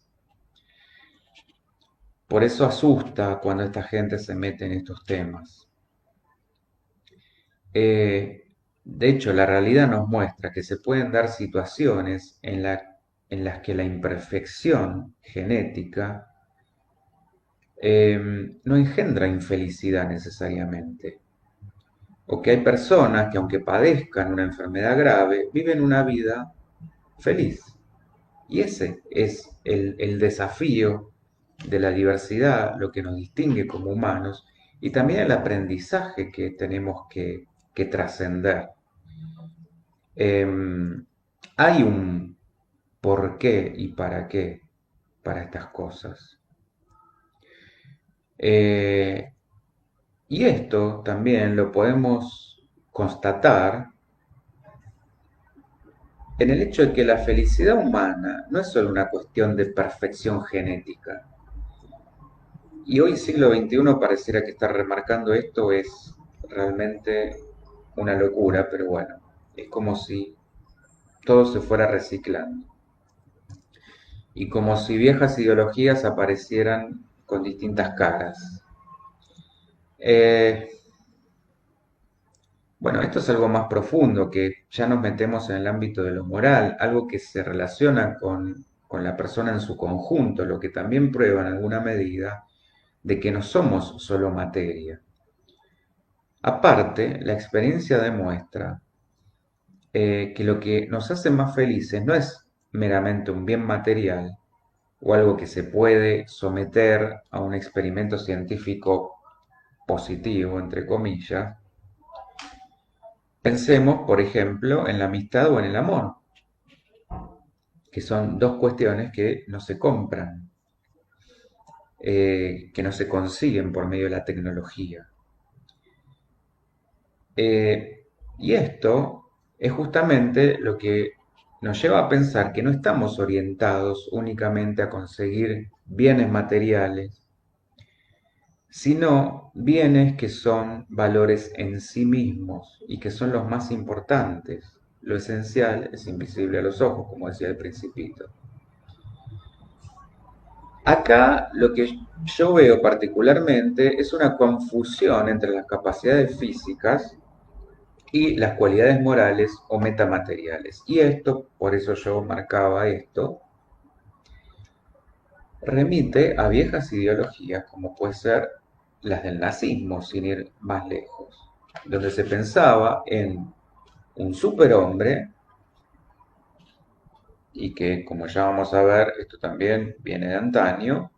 [SPEAKER 1] Por eso asusta cuando esta gente se mete en estos temas. Eh, de hecho, la realidad nos muestra que se pueden dar situaciones en las que la imperfección genética no engendra infelicidad necesariamente. O que hay personas que aunque padezcan una enfermedad grave, viven una vida feliz. Y ese es el desafío de la diversidad, lo que nos distingue como humanos, y también el aprendizaje que tenemos que trascender. Hay un por qué y para qué para estas cosas. Eh, y esto también lo podemos constatar en el hecho de que la felicidad humana no es solo una cuestión de perfección genética. Y hoy, siglo XXI, pareciera que estar remarcando esto es realmente una locura, pero bueno, es como si todo se fuera reciclando y como si viejas ideologías aparecieran con distintas caras. Eh, bueno, esto es algo más profundo, que ya nos metemos en el ámbito de lo moral, algo que se relaciona con la persona en su conjunto, lo que también prueba en alguna medida de que no somos solo materia. Aparte, la experiencia demuestra que lo que nos hace más felices no es meramente un bien material o algo que se puede someter a un experimento científico positivo, entre comillas. Pensemos, por ejemplo, en la amistad o en el amor, que son dos cuestiones que no se compran, que no se consiguen por medio de la tecnología. Y esto es justamente lo que nos lleva a pensar que no estamos orientados únicamente a conseguir bienes materiales, sino bienes que son valores en sí mismos y que son los más importantes. Lo esencial es invisible a los ojos, como decía el Principito. Acá lo que yo veo particularmente es una confusión entre las capacidades físicas y las cualidades morales o metamateriales. Y esto, por eso yo marcaba esto, remite a viejas ideologías como puede ser las del nazismo, sin ir más lejos, donde se pensaba en un superhombre y que, como ya vamos a ver, esto también viene de antaño,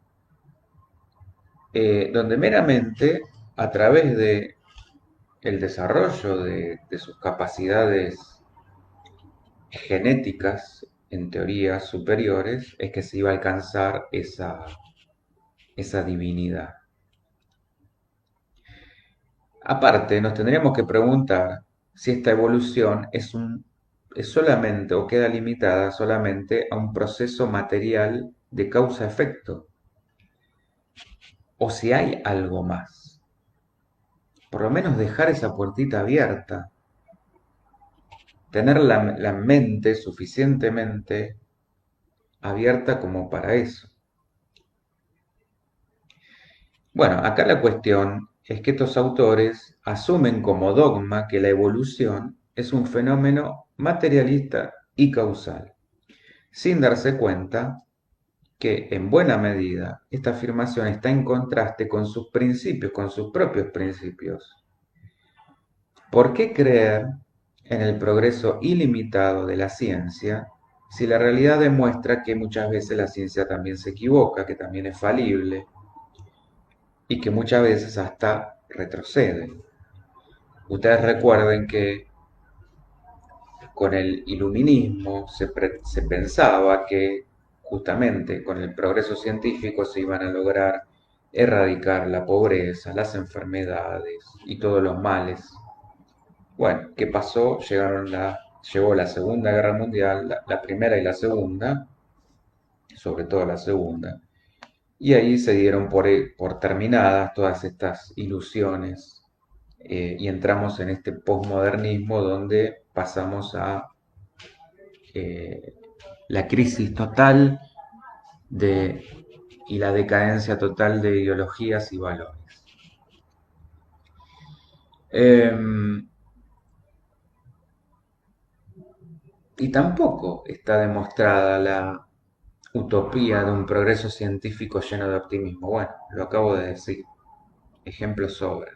[SPEAKER 1] donde meramente a través de el desarrollo de sus capacidades genéticas, en teoría superiores, es que se iba a alcanzar esa divinidad. Aparte, nos tendríamos que preguntar si esta evolución es solamente o queda limitada solamente a un proceso material de causa-efecto, o si hay algo más. Por lo menos dejar esa puertita abierta, tener la mente suficientemente abierta como para eso. Bueno, acá la cuestión es que estos autores asumen como dogma que la evolución es un fenómeno materialista y causal, sin darse cuenta que en buena medida esta afirmación está en contraste con sus principios, con sus propios principios. ¿Por qué creer en el progreso ilimitado de la ciencia si la realidad demuestra que muchas veces la ciencia también se equivoca, que también es falible y que muchas veces hasta retrocede? Ustedes recuerden que con el iluminismo se pensaba que justamente con el progreso científico se iban a lograr erradicar la pobreza, las enfermedades y todos los males. Bueno, ¿qué pasó? Llegó la Segunda Guerra Mundial, la Primera y la Segunda, sobre todo la Segunda, y ahí se dieron por terminadas todas estas ilusiones y entramos en este posmodernismo donde pasamos a eh, la crisis total de, y la decadencia total de ideologías y valores. Eh, y tampoco está demostrada la utopía de un progreso científico lleno de optimismo. Bueno, lo acabo de decir, ejemplos sobran.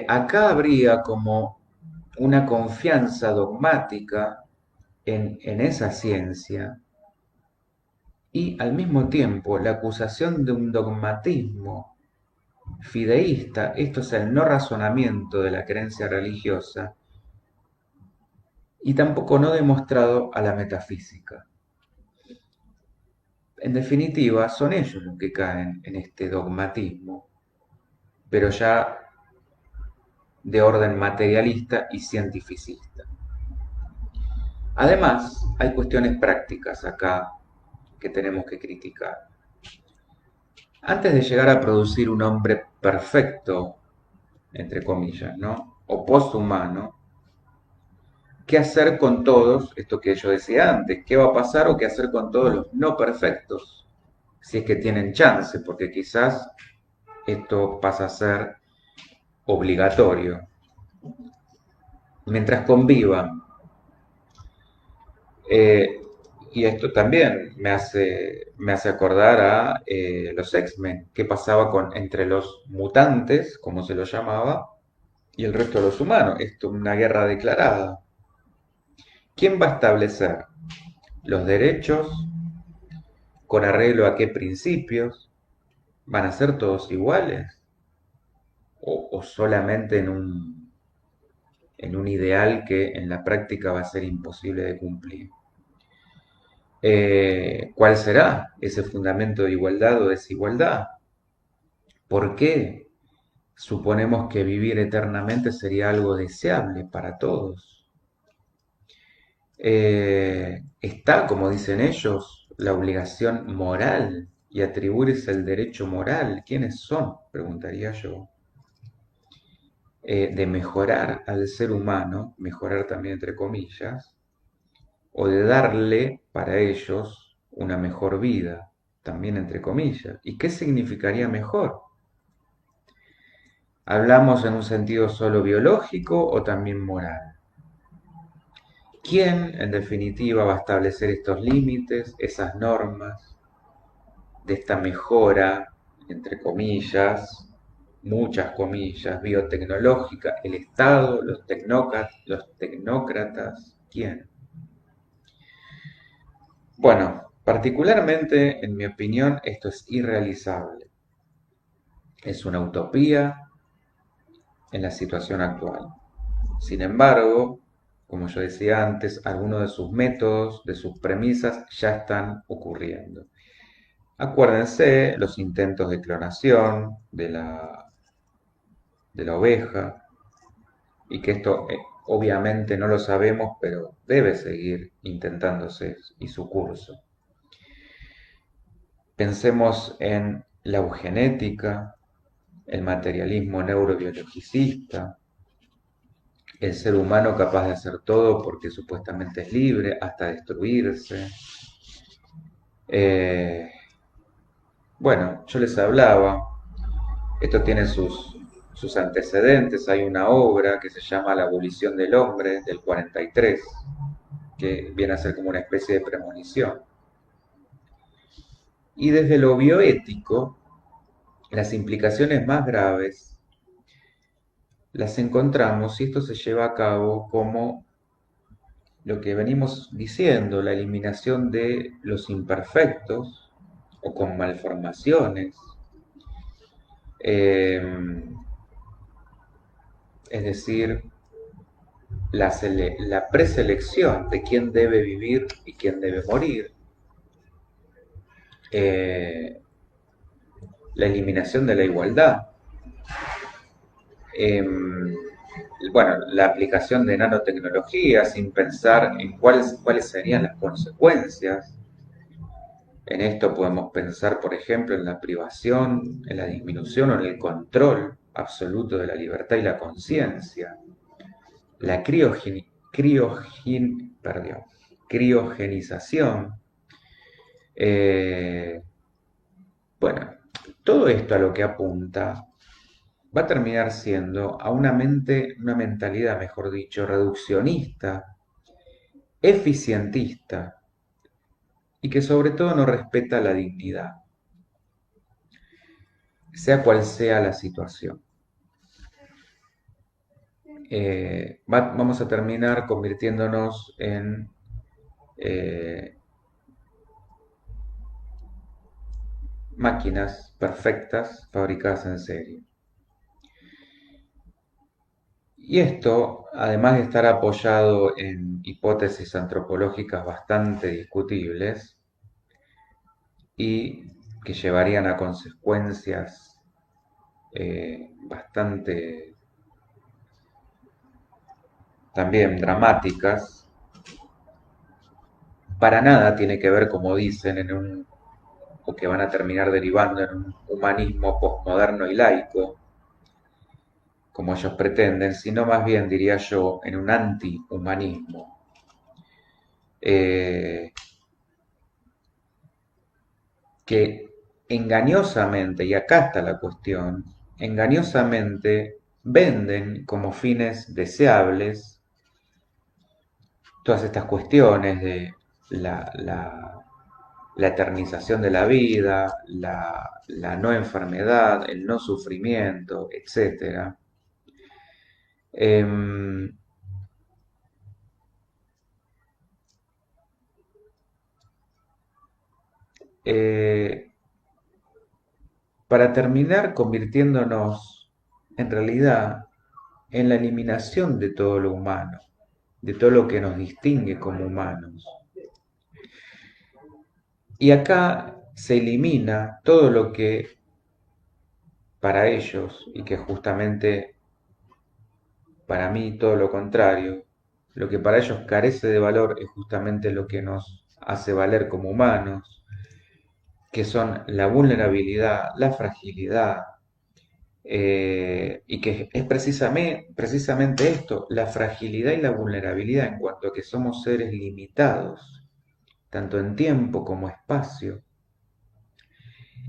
[SPEAKER 1] Acá habría como una confianza dogmática en esa ciencia y al mismo tiempo la acusación de un dogmatismo fideísta, esto es el no razonamiento de la creencia religiosa, y tampoco no demostrado a la metafísica. En definitiva, son ellos los que caen en este dogmatismo, pero ya de orden materialista y cientificista. Además, hay cuestiones prácticas acá que tenemos que criticar. Antes de llegar a producir un hombre perfecto, entre comillas, ¿no? O posthumano, ¿qué hacer con todos, esto que yo decía antes, qué va a pasar o qué hacer con todos los no perfectos? Si es que tienen chance, porque quizás esto pasa a ser obligatorio. Mientras convivan. Eh, y esto también me hace acordar a los X-Men, qué pasaba entre los mutantes, como se los llamaba, y el resto de los humanos. Esto es una guerra declarada. ¿Quién va a establecer los derechos? ¿Con arreglo a qué principios? ¿Van a ser todos iguales? ¿O solamente en un ideal que en la práctica va a ser imposible de cumplir? ¿Cuál será ese fundamento de igualdad o desigualdad? ¿Por qué suponemos que vivir eternamente sería algo deseable para todos? ¿Está, como dicen ellos, la obligación moral y atribuirse el derecho moral? ¿Quiénes son? Preguntaría yo. De mejorar al ser humano, mejorar también entre comillas, o de darle para ellos una mejor vida, también entre comillas. ¿Y qué significaría mejor? ¿Hablamos en un sentido solo biológico o también moral? ¿Quién, en definitiva, va a establecer estos límites, esas normas de esta mejora, entre comillas, muchas comillas, biotecnológica? ¿El Estado? Los tecnócratas? ¿Quién? Bueno, particularmente, en mi opinión, esto es irrealizable. Es una utopía en la situación actual. Sin embargo, como yo decía antes, algunos de sus métodos, de sus premisas ya están ocurriendo. Acuérdense los intentos de clonación de la oveja, y que esto obviamente no lo sabemos, pero debe seguir intentándose y su curso. Pensemos en la eugenética, el materialismo neurobiologicista, el ser humano capaz de hacer todo porque supuestamente es libre, hasta destruirse. Eh, bueno, yo les hablaba, esto tiene sus antecedentes, hay una obra que se llama La abolición del hombre, del 43, que viene a ser como una especie de premonición. Y desde lo bioético, las implicaciones más graves las encontramos si esto se lleva a cabo como lo que venimos diciendo, la eliminación de los imperfectos o con malformaciones, eh, es decir, la preselección de quién debe vivir y quién debe morir, eh, la eliminación de la igualdad, eh, bueno, la aplicación de nanotecnología sin pensar en cuáles serían las consecuencias. En esto podemos pensar, por ejemplo, en la privación, en la disminución o en el control absoluto de la libertad y la conciencia, la criogenización. eh, bueno, todo esto a lo que apunta va a terminar siendo a una mentalidad, mejor dicho, reduccionista, eficientista y que sobre todo no respeta la dignidad, sea cual sea la situación. Vamos a terminar convirtiéndonos en máquinas perfectas fabricadas en serie. Y esto, además de estar apoyado en hipótesis antropológicas bastante discutibles y que llevarían a consecuencias bastante también dramáticas, para nada tiene que ver, como dicen, o que van a terminar derivando en un humanismo posmoderno y laico, como ellos pretenden, sino más bien, diría yo, en un antihumanismo. Eh, que engañosamente, y acá está la cuestión, engañosamente venden como fines deseables todas estas cuestiones de la eternización de la vida, la no enfermedad, el no sufrimiento, etc. Em, eh, para terminar convirtiéndonos en realidad en la eliminación de todo lo humano, de todo lo que nos distingue como humanos. Y acá se elimina todo lo que para ellos, y que justamente para mí todo lo contrario, lo que para ellos carece de valor es justamente lo que nos hace valer como humanos, que son la vulnerabilidad, la fragilidad, y que es precisamente esto, la fragilidad y la vulnerabilidad en cuanto a que somos seres limitados, tanto en tiempo como espacio,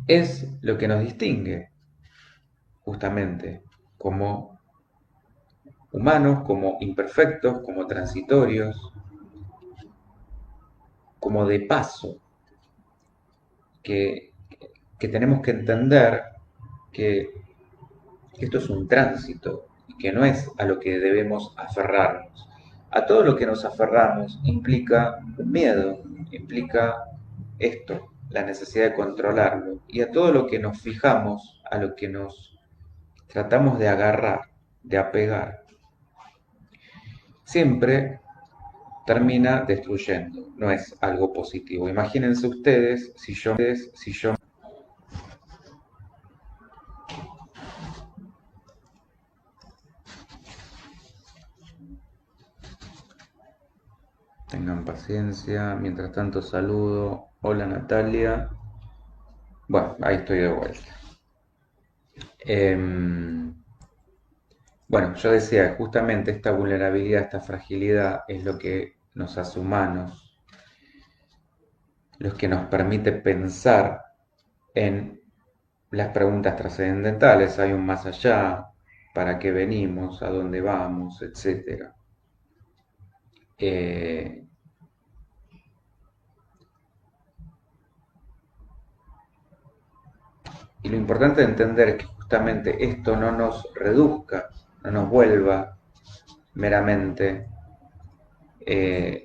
[SPEAKER 1] es lo que nos distingue justamente como humanos, como imperfectos, como transitorios, como de paso, que, que tenemos que entender que esto es un tránsito y que no es a lo que debemos aferrarnos. A todo lo que nos aferramos implica un miedo, implica esto, la necesidad de controlarlo. Y a todo lo que nos fijamos, a lo que nos tratamos de agarrar, de apegar, siempre termina destruyendo, no es algo positivo. Imagínense ustedes si yo tengan paciencia, mientras tanto saludo, hola Natalia, bueno, ahí estoy de vuelta. Em, bueno, yo decía, justamente esta vulnerabilidad, esta fragilidad es lo que nos hace humanos, los que nos permite pensar en las preguntas trascendentales, hay un más allá, para qué venimos, a dónde vamos, etcétera. Eh, y lo importante de entender es que justamente esto no nos reduzca, no nos vuelva meramente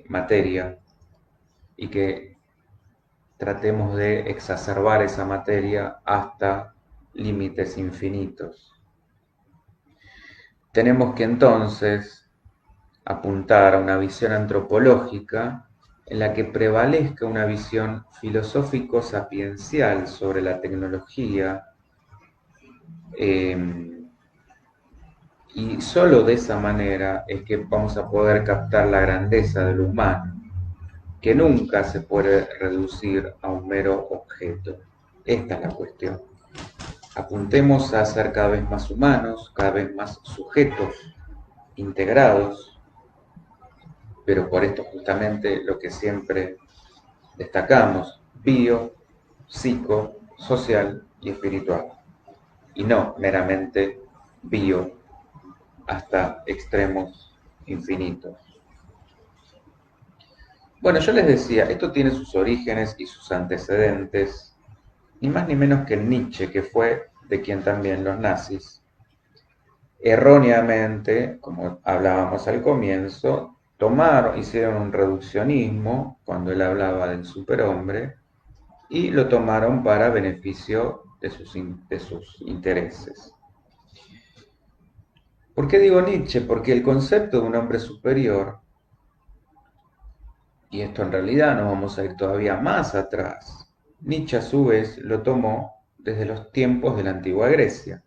[SPEAKER 1] materia y que tratemos de exacerbar esa materia hasta límites infinitos. Tenemos que entonces apuntar a una visión antropológica en la que prevalezca una visión filosófico-sapiencial sobre la tecnología, y solo de esa manera es que vamos a poder captar la grandeza de lo humano, que nunca se puede reducir a un mero objeto. Esta es la cuestión. Apuntemos a ser cada vez más humanos, cada vez más sujetos integrados, pero por esto justamente lo que siempre destacamos, bio, psico, social y espiritual, y no meramente bio hasta extremos infinitos. Bueno, yo les decía, esto tiene sus orígenes y sus antecedentes, ni más ni menos que Nietzsche, que fue de quien también los nazis, erróneamente, como hablábamos al comienzo, hicieron un reduccionismo cuando él hablaba del superhombre, y lo tomaron para beneficio de sus intereses. ¿Por qué digo Nietzsche? Porque el concepto de un hombre superior, y esto en realidad nos vamos a ir todavía más atrás, Nietzsche a su vez lo tomó desde los tiempos de la antigua Grecia.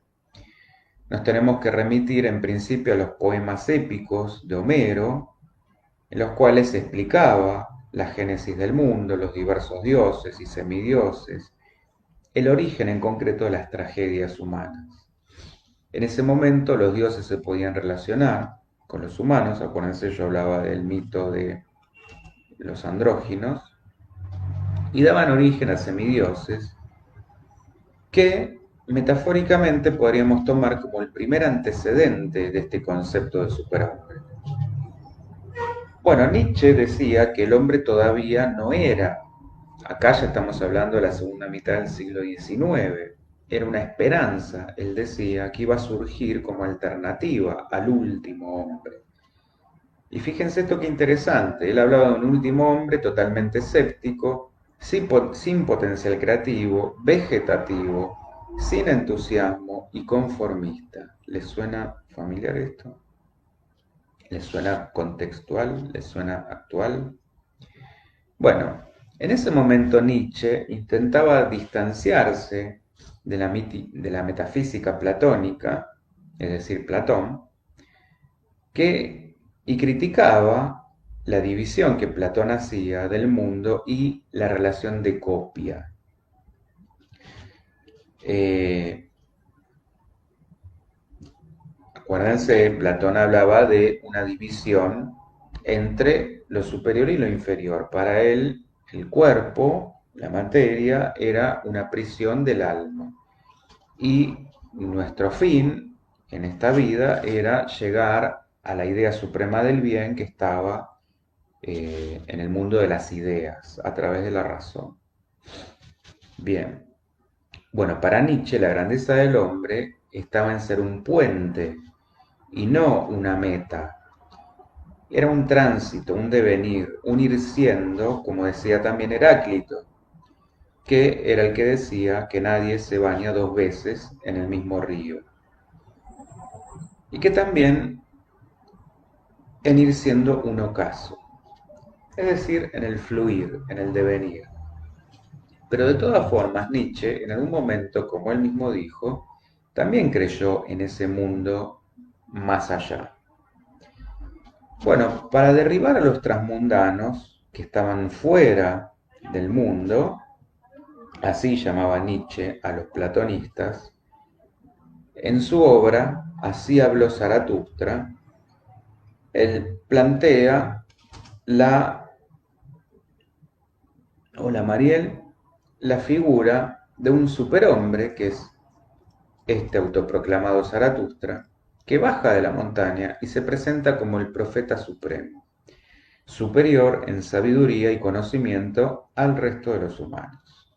[SPEAKER 1] Nos tenemos que remitir en principio a los poemas épicos de Homero, en los cuales se explicaba la génesis del mundo, los diversos dioses y semidioses, el origen en concreto de las tragedias humanas. En ese momento los dioses se podían relacionar con los humanos, acuérdense, yo hablaba del mito de los andróginos, y daban origen a semidioses que metafóricamente podríamos tomar como el primer antecedente de este concepto de superhombre. Bueno, Nietzsche decía que el hombre todavía no era, acá ya estamos hablando de la segunda mitad del siglo XIX, era una esperanza, él decía, que iba a surgir como alternativa al último hombre. Y fíjense esto que interesante, él hablaba de un último hombre totalmente escéptico, sin potencial creativo, vegetativo, sin entusiasmo y conformista. ¿Les suena familiar esto? ¿Les suena contextual? ¿Les suena actual? Bueno, en ese momento Nietzsche intentaba distanciarse de la metafísica platónica, es decir, Platón, y criticaba la división que Platón hacía del mundo y la relación de copia. Acuérdense, Platón hablaba de una división entre lo superior y lo inferior. Para él, el cuerpo, la materia, era una prisión del alma. Y nuestro fin en esta vida era llegar a la idea suprema del bien que estaba en el mundo de las ideas, a través de la razón. Bien, bueno, para Nietzsche la grandeza del hombre estaba en ser un puente y no una meta. Era un tránsito, un devenir, un ir siendo, como decía también Heráclito, que era el que decía que nadie se baña dos veces en el mismo río. Y que también en ir siendo un ocaso, es decir, en el fluir, en el devenir. Pero de todas formas, Nietzsche, en algún momento, como él mismo dijo, también creyó en ese mundo más allá. Bueno, para derribar a los transmundanos que estaban fuera del mundo, así llamaba Nietzsche a los platonistas, en su obra, Así habló Zaratustra, él plantea la, hola Mariel, la figura de un superhombre que es este autoproclamado Zaratustra, que baja de la montaña y se presenta como el profeta supremo, superior en sabiduría y conocimiento al resto de los humanos.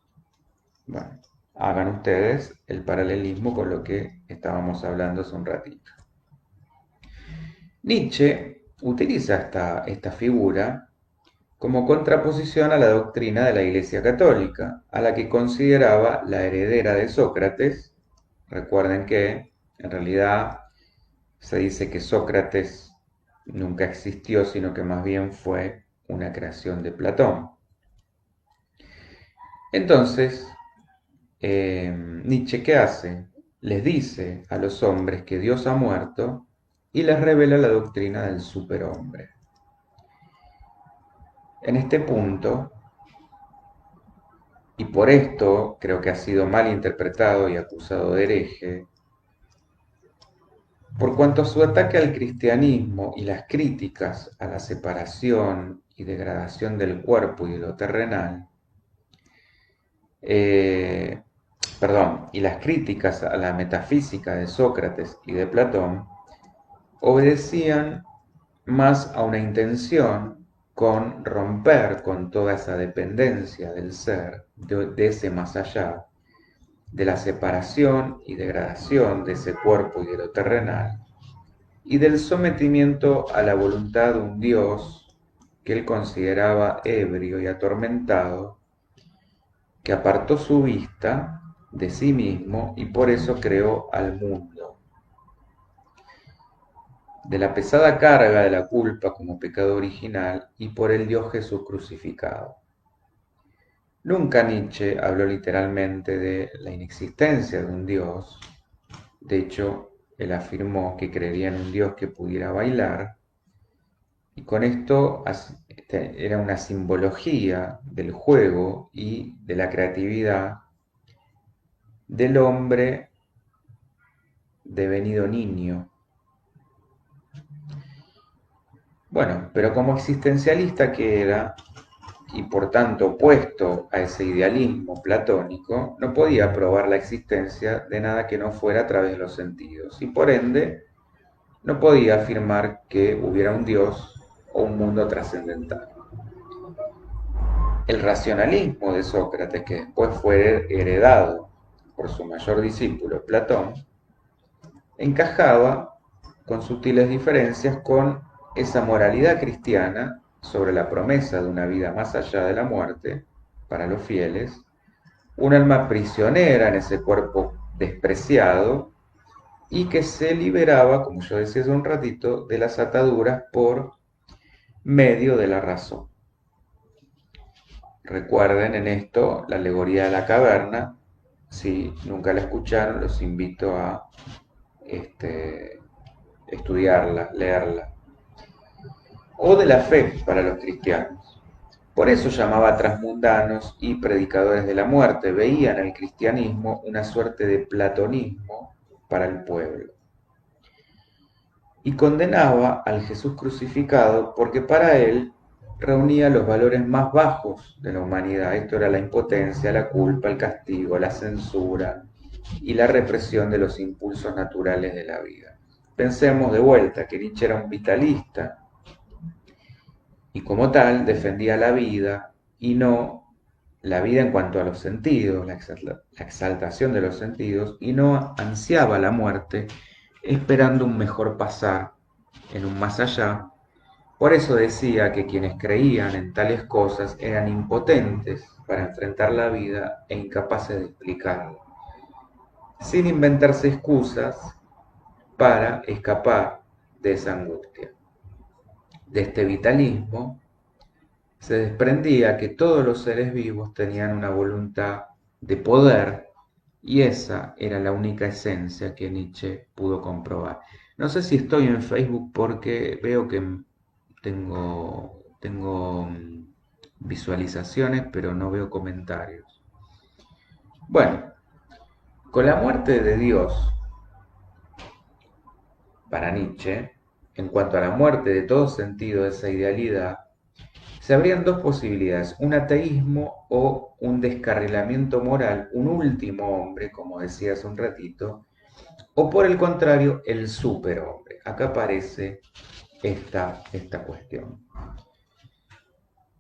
[SPEAKER 1] Bueno, hagan ustedes el paralelismo con lo que estábamos hablando hace un ratito. Nietzsche utiliza esta figura como contraposición a la doctrina de la Iglesia Católica, a la que consideraba la heredera de Sócrates. Recuerden que en realidad se dice que Sócrates nunca existió, sino que más bien fue una creación de Platón. Entonces, Nietzsche, ¿qué hace? Les dice a los hombres que Dios ha muerto y les revela la doctrina del superhombre. En este punto, y por esto creo que ha sido mal interpretado y acusado de hereje, por cuanto su ataque al cristianismo y las críticas a la separación y degradación del cuerpo y de lo terrenal, eh, y las críticas a la metafísica de Sócrates y de Platón, obedecían más a una intención con romper con toda esa dependencia del ser, de ese más allá, de la separación y degradación de ese cuerpo y de lo terrenal, y del sometimiento a la voluntad de un Dios que él consideraba ebrio y atormentado, que apartó su vista de sí mismo y por eso creó al mundo. De la pesada carga de la culpa como pecado original y por el Dios Jesús crucificado. Nunca Nietzsche habló literalmente de la inexistencia de un Dios. De hecho, él afirmó que creería en un Dios que pudiera bailar, y con esto era una simbología del juego y de la creatividad del hombre devenido niño. Bueno, pero como existencialista que era, y por tanto opuesto a ese idealismo platónico, no podía probar la existencia de nada que no fuera a través de los sentidos, y por ende no podía afirmar que hubiera un Dios o un mundo trascendental. El racionalismo de Sócrates, que después fue heredado por su mayor discípulo Platón, encajaba con sutiles diferencias con esa moralidad cristiana sobre la promesa de una vida más allá de la muerte para los fieles, un alma prisionera en ese cuerpo despreciado y que se liberaba, como yo decía hace un ratito, de las ataduras por medio de la razón. Recuerden en esto la alegoría de la caverna. Si nunca la escucharon, los invito a estudiarla, leerla. O de la fe para los cristianos. Por eso llamaba transmundanos y predicadores de la muerte. Veían el cristianismo una suerte de platonismo para el pueblo. Y condenaba al Jesús crucificado porque para él reunía los valores más bajos de la humanidad. Esto era la impotencia, la culpa, el castigo, la censura y la represión de los impulsos naturales de la vida. Pensemos de vuelta que Nietzsche era un vitalista y como tal defendía la vida y no la vida en cuanto a los sentidos, la exaltación de los sentidos, y no ansiaba la muerte esperando un mejor pasar en un más allá. Por eso decía que quienes creían en tales cosas eran impotentes para enfrentar la vida e incapaces de explicarla, sin inventarse excusas para escapar de esa angustia. De este vitalismo se desprendía que todos los seres vivos tenían una voluntad de poder y esa era la única esencia que Nietzsche pudo comprobar. No sé si estoy en Facebook porque veo que tengo visualizaciones, pero no veo comentarios. Bueno, con la muerte de Dios, para Nietzsche, en cuanto a la muerte de todo sentido de esa idealidad, se abrían dos posibilidades, un ateísmo o un descarrilamiento moral, un último hombre, como decía hace un ratito, o por el contrario, el superhombre. Acá aparece esta cuestión.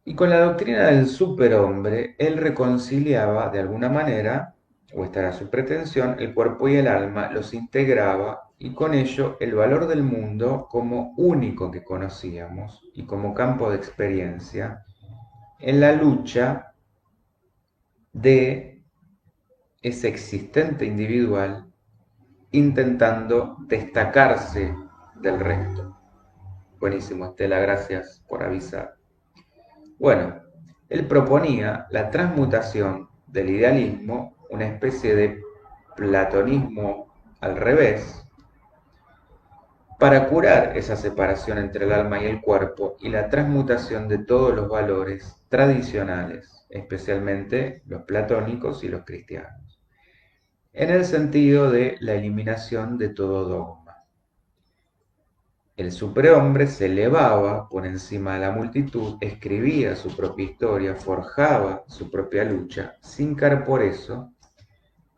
[SPEAKER 1] Y con la doctrina del superhombre, él reconciliaba de alguna manera, o esta era su pretensión, el cuerpo y el alma, los integraba y con ello el valor del mundo como único que conocíamos y como campo de experiencia en la lucha de ese existente individual intentando destacarse del resto. Buenísimo, Estela, gracias por avisar. Bueno, él proponía la transmutación del idealismo, una especie de platonismo al revés, para curar esa separación entre el alma y el cuerpo y la transmutación de todos los valores tradicionales, especialmente los platónicos y los cristianos, en el sentido de la eliminación de todo dogma. El superhombre se elevaba por encima de la multitud, escribía su propia historia, forjaba su propia lucha, sin caer por eso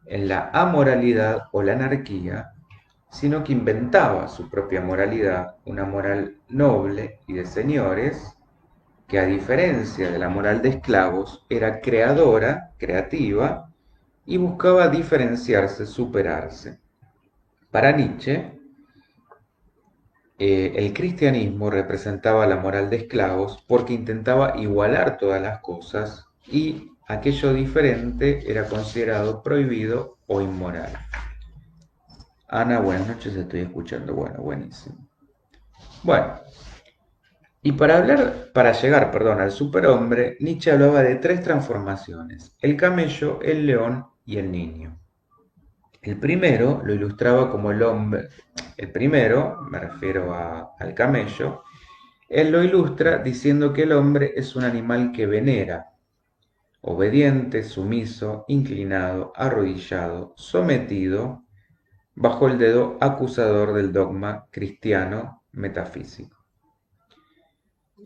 [SPEAKER 1] en la amoralidad o la anarquía, sino que inventaba su propia moralidad, una moral noble y de señores, que a diferencia de la moral de esclavos, era creadora, creativa, y buscaba diferenciarse, superarse. Para Nietzsche, el cristianismo representaba la moral de esclavos porque intentaba igualar todas las cosas y aquello diferente era considerado prohibido o inmoral. Ana, buenas noches, estoy escuchando. Bueno, buenísimo. Bueno, y para llegar, perdón, al superhombre, Nietzsche hablaba de tres transformaciones: el camello, el león y el niño. El primero lo ilustraba como el hombre, el primero, me refiero al camello, él lo ilustra diciendo que el hombre es un animal que venera, obediente, sumiso, inclinado, arrodillado, sometido, bajo el dedo acusador del dogma cristiano metafísico.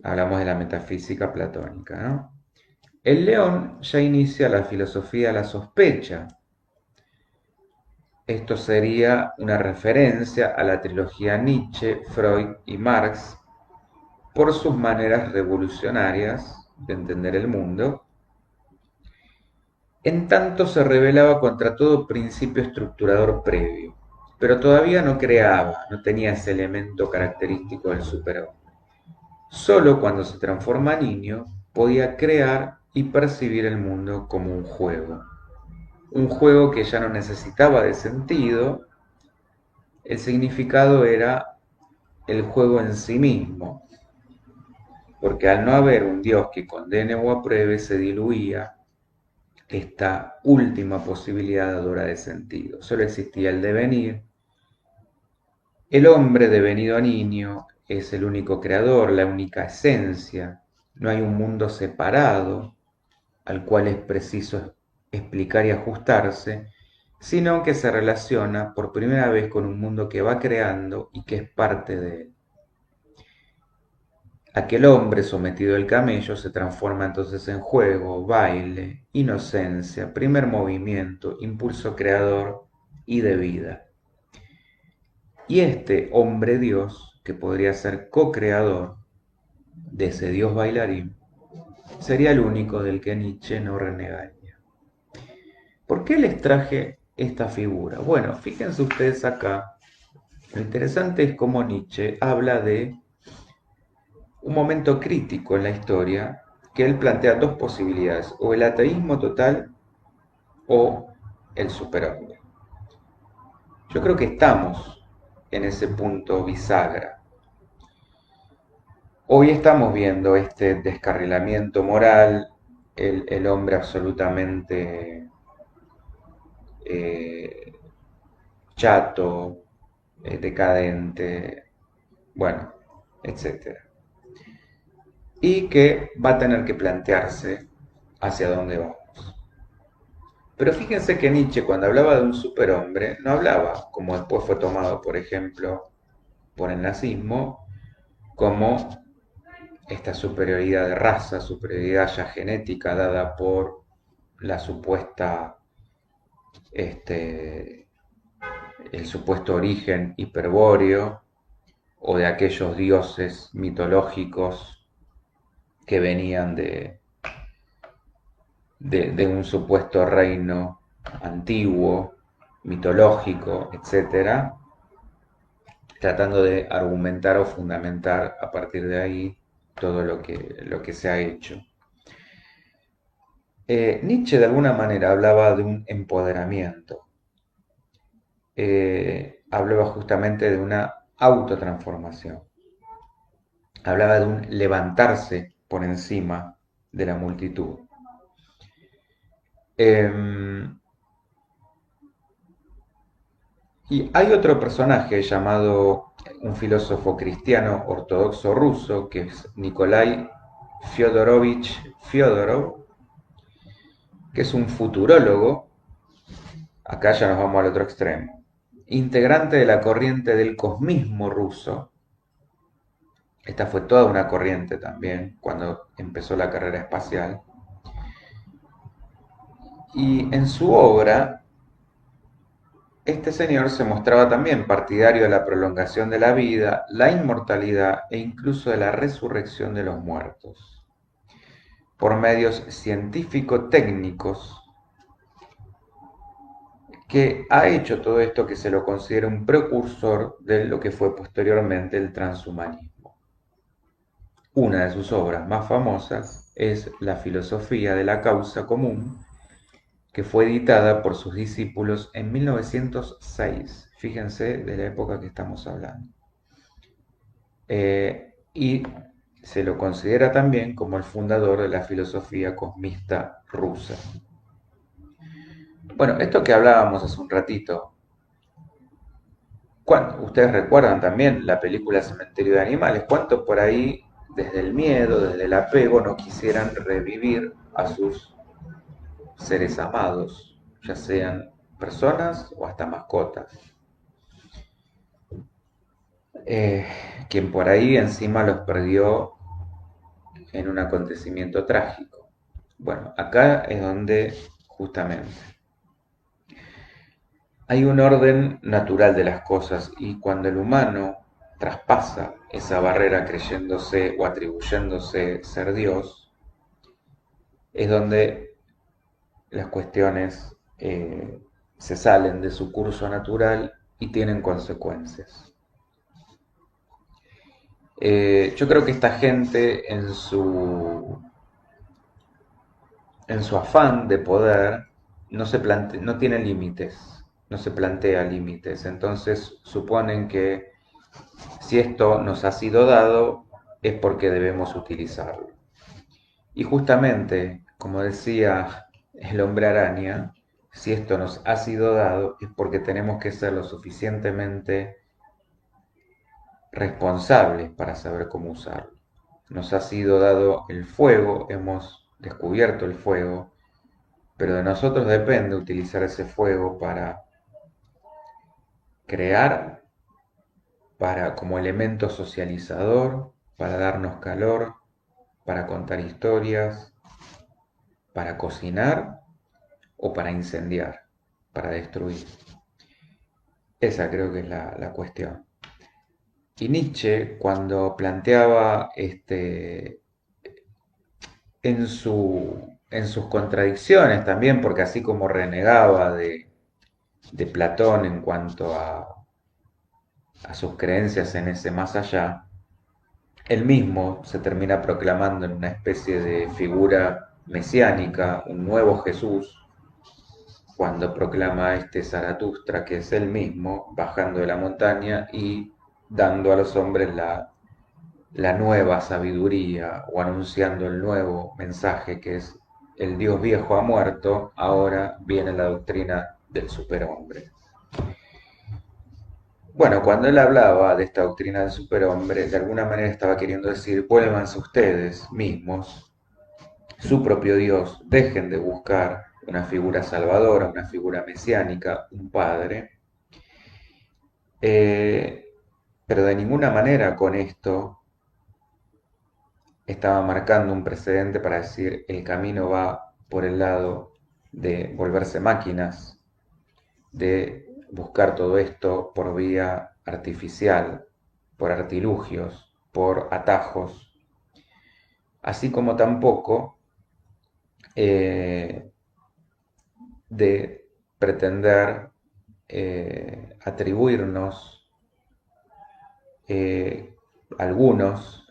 [SPEAKER 1] Hablamos de la metafísica platónica, ¿no? El león ya inicia la filosofía de la sospecha. Esto sería una referencia a la trilogía Nietzsche, Freud y Marx por sus maneras revolucionarias de entender el mundo, en tanto se rebelaba contra todo principio estructurador previo, pero todavía no creaba, no tenía ese elemento característico del superhombre. Solo cuando se transforma en niño podía crear y percibir el mundo como un juego que ya no necesitaba de sentido, el significado era el juego en sí mismo, porque al no haber un Dios que condene o apruebe, se diluía esta última posibilidad dadora de sentido. Solo existía el devenir. El hombre devenido a niño es el único creador, la única esencia. No hay un mundo separado al cual es preciso explicar y ajustarse, sino que se relaciona por primera vez con un mundo que va creando y que es parte de él. Aquel hombre sometido al camello se transforma entonces en juego, baile, inocencia, primer movimiento, impulso creador y de vida. Y este hombre Dios, que podría ser co-creador de ese Dios bailarín, sería el único del que Nietzsche no renegaría. ¿Por qué les traje esta figura? Bueno, fíjense ustedes acá, lo interesante es cómo Nietzsche habla de un momento crítico en la historia que él plantea dos posibilidades: o el ateísmo total o el superhombre. Yo creo que estamos en ese punto bisagra. Hoy estamos viendo este descarrilamiento moral, el hombre absolutamente eh, chato, decadente, bueno, etcétera. Y que va a tener que plantearse hacia dónde vamos. Pero fíjense que Nietzsche, cuando hablaba de un superhombre, no hablaba, como después fue tomado, por ejemplo, por el nazismo, como esta superioridad de raza, superioridad ya genética dada por la supuesta, este, el supuesto origen hiperbóreo o de aquellos dioses mitológicos que venían de un supuesto reino antiguo, mitológico, etcétera, tratando de argumentar o fundamentar a partir de ahí todo lo que se ha hecho. Nietzsche de alguna manera hablaba de un empoderamiento, hablaba justamente de una autotransformación, hablaba de un levantarse por encima de la multitud. Y hay otro personaje llamado un filósofo cristiano ortodoxo ruso, que es Nikolai Fyodorovich Fyodorov, que es un futurólogo, acá ya nos vamos al otro extremo, integrante de la corriente del cosmismo ruso. Esta fue toda una corriente también cuando empezó la carrera espacial. Y en su obra, este señor se mostraba también partidario de la prolongación de la vida, la inmortalidad e incluso de la resurrección de los muertos, por medios científico-técnicos, que ha hecho todo esto que se lo considera un precursor de lo que fue posteriormente el transhumanismo. una de sus obras más famosas es La filosofía de la causa común, que fue editada por sus discípulos en 1906. Fíjense de la época que estamos hablando. Y se lo considera también como el fundador de la filosofía cosmista rusa. Bueno, esto que hablábamos hace un ratito, ustedes recuerdan también la película Cementerio de Animales, cuánto por ahí, desde el miedo, desde el apego, no quisieran revivir a sus seres amados, ya sean personas o hasta mascotas. Eh, Quien por ahí encima los perdió en un acontecimiento trágico. Bueno, acá es donde justamente hay un orden natural de las cosas y cuando el humano traspasa esa barrera creyéndose o atribuyéndose ser Dios, es donde las cuestiones se salen de su curso natural y tienen consecuencias. Yo creo que esta gente en su afán de poder no tiene límites, no se plantea límites, entonces suponen que si esto nos ha sido dado es porque debemos utilizarlo. Y justamente, como decía el hombre araña, si esto nos ha sido dado es porque tenemos que ser lo suficientemente responsables para saber cómo usarlo. Nos ha sido dado el fuego, hemos descubierto el fuego, pero de nosotros depende utilizar ese fuego para crear, para como elemento socializador, para darnos calor, para contar historias, para cocinar o para incendiar, para destruir. Esa creo que es la cuestión. Y Nietzsche, cuando planteaba en sus contradicciones también, porque así como renegaba de Platón en cuanto a sus creencias en ese más allá, él mismo se termina proclamando en una especie de figura mesiánica, un nuevo Jesús, cuando proclama a este Zaratustra, que es él mismo, bajando de la montaña y dando a los hombres la nueva sabiduría o anunciando el nuevo mensaje que es el Dios viejo ha muerto, ahora viene la doctrina del superhombre. Bueno, cuando él hablaba de esta doctrina del superhombre, de alguna manera estaba queriendo decir, vuélvanse ustedes mismos, su propio Dios, dejen de buscar una figura salvadora, una figura mesiánica, un padre, eh, pero de ninguna manera con esto estaba marcando un precedente para decir el camino va por el lado de volverse máquinas, de buscar todo esto por vía artificial, por artilugios, por atajos, así como tampoco eh, de pretender atribuirnos eh, algunos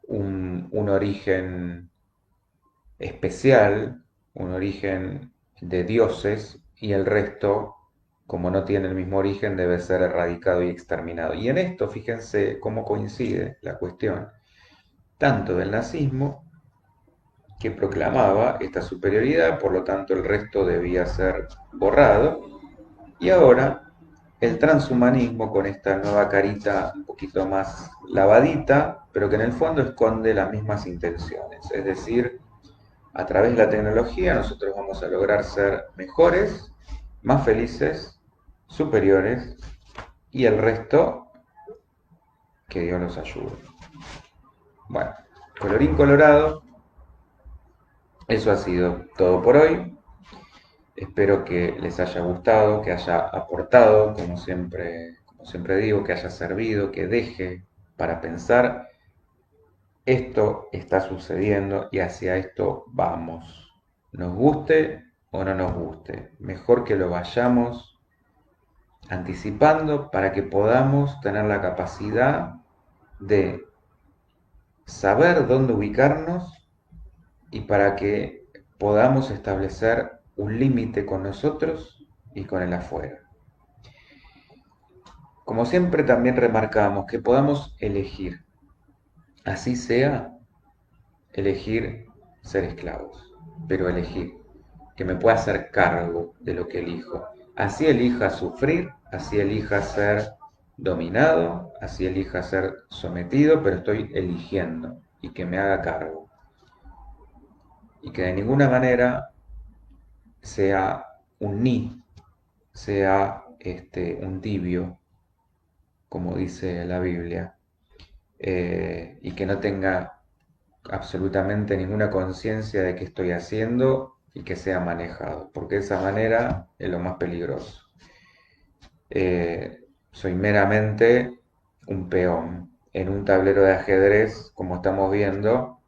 [SPEAKER 1] un origen especial, un origen de dioses, y el resto, como no tiene el mismo origen, debe ser erradicado y exterminado. Y en esto, fíjense cómo coincide la cuestión, tanto del nazismo, que proclamaba esta superioridad, por lo tanto el resto debía ser borrado, y ahora el transhumanismo con esta nueva carita un poquito más lavadita, pero que en el fondo esconde las mismas intenciones, es decir, a través de la tecnología nosotros vamos a lograr ser mejores, más felices, superiores y el resto que Dios nos ayude. Bueno, colorín colorado, eso ha sido todo por hoy. Espero que les haya gustado, que haya aportado, como siempre digo, que haya servido, que deje para pensar. Esto está sucediendo y hacia esto vamos. Nos guste o no nos guste. Mejor que lo vayamos anticipando para que podamos tener la capacidad de saber dónde ubicarnos y para que podamos establecer un límite con nosotros y con el afuera. Como siempre también remarcamos que podamos elegir, así sea, elegir ser esclavos, pero elegir, que me pueda hacer cargo de lo que elijo. Así elija sufrir, así elija ser dominado, así elija ser sometido, pero estoy eligiendo y que me haga cargo. Y que de ninguna manera sea un ni, sea un tibio, como dice la Biblia, y que no tenga absolutamente ninguna conciencia de qué estoy haciendo y que sea manejado, porque de esa manera es lo más peligroso. Soy meramente un peón en un tablero de ajedrez, como estamos viendo,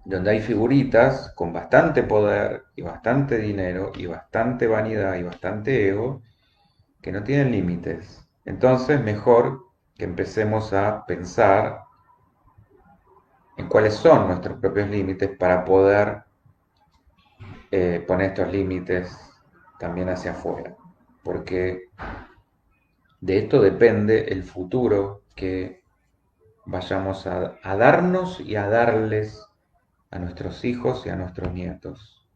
[SPEAKER 1] donde hay figuritas con bastante poder y bastante dinero y bastante vanidad y bastante ego que no tienen límites. Entonces, mejor que empecemos a pensar en cuáles son nuestros propios límites para poder poner estos límites también hacia afuera. Porque de esto depende el futuro que vayamos a darnos y a darles a nuestros hijos y a nuestros nietos.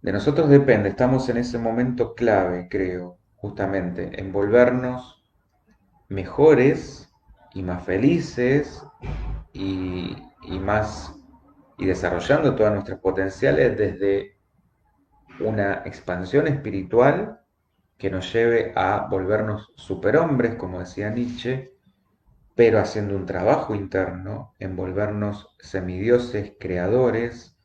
[SPEAKER 1] De nosotros depende, estamos en ese momento clave, creo, justamente, en volvernos mejores y más felices y más y desarrollando todos nuestros potenciales desde una expansión espiritual que nos lleve a volvernos superhombres, como decía Nietzsche, pero haciendo un trabajo interno en volvernos semidioses creadores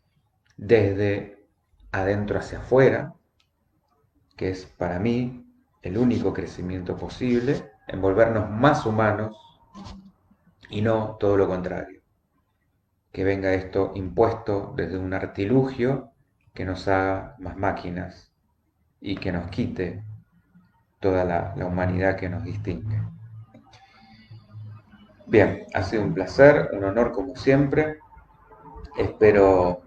[SPEAKER 1] desde adentro hacia afuera, que es para mí el único crecimiento posible, en volvernos más humanos y no todo lo contrario. Que venga esto impuesto desde un artilugio que nos haga más máquinas y que nos quite toda la humanidad que nos distingue. Bien, ha sido un placer, un honor como siempre. Espero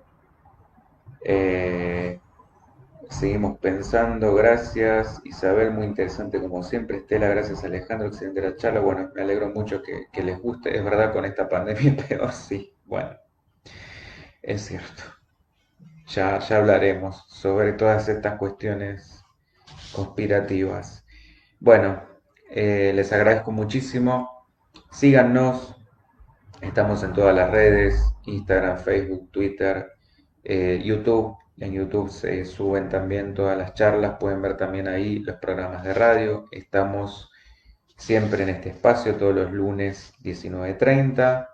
[SPEAKER 1] seguimos pensando. Gracias Isabel, muy interesante como siempre. Estela, gracias Alejandro, excelente la charla. Bueno, me alegro mucho que les guste. Es verdad, con esta pandemia peor, sí. Bueno, es cierto. Ya hablaremos sobre todas estas cuestiones conspirativas. Bueno, les agradezco muchísimo. Síganos. Estamos en todas las redes, Instagram, Facebook, Twitter, YouTube. En YouTube se suben también todas las charlas, pueden ver también ahí los programas de radio. Estamos siempre en este espacio todos los lunes 19:30.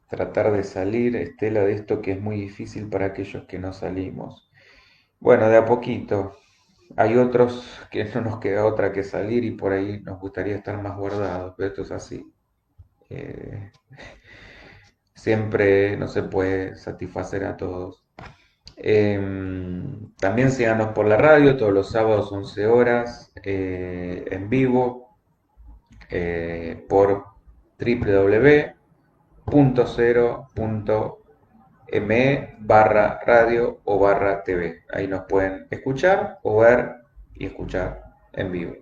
[SPEAKER 1] Tratar de salir, Estela, de esto que es muy difícil para aquellos que no salimos. Bueno, de a poquito. Hay otros que no nos queda otra que salir y por ahí nos gustaría estar más guardados, pero esto es así. Eh, Siempre no se puede satisfacer a todos. También síganos por la radio todos los sábados 11 horas en vivo por www.0.me/radio o /tv. Ahí nos pueden escuchar o ver y escuchar en vivo.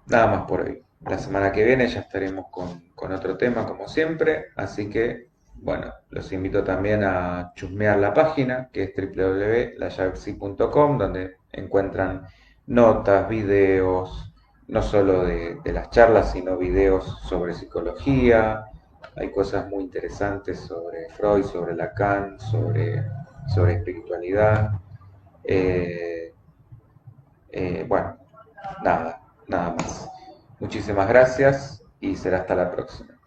[SPEAKER 1] Nada más por hoy. La semana que viene ya estaremos con otro tema como siempre, así que bueno, los invito también a chusmear la página que es www.layavexi.com, donde encuentran notas, videos, no solo de las charlas, sino videos sobre psicología. Hay cosas muy interesantes sobre Freud, sobre Lacan, sobre espiritualidad. Bueno, nada más. Muchísimas gracias y será hasta la próxima.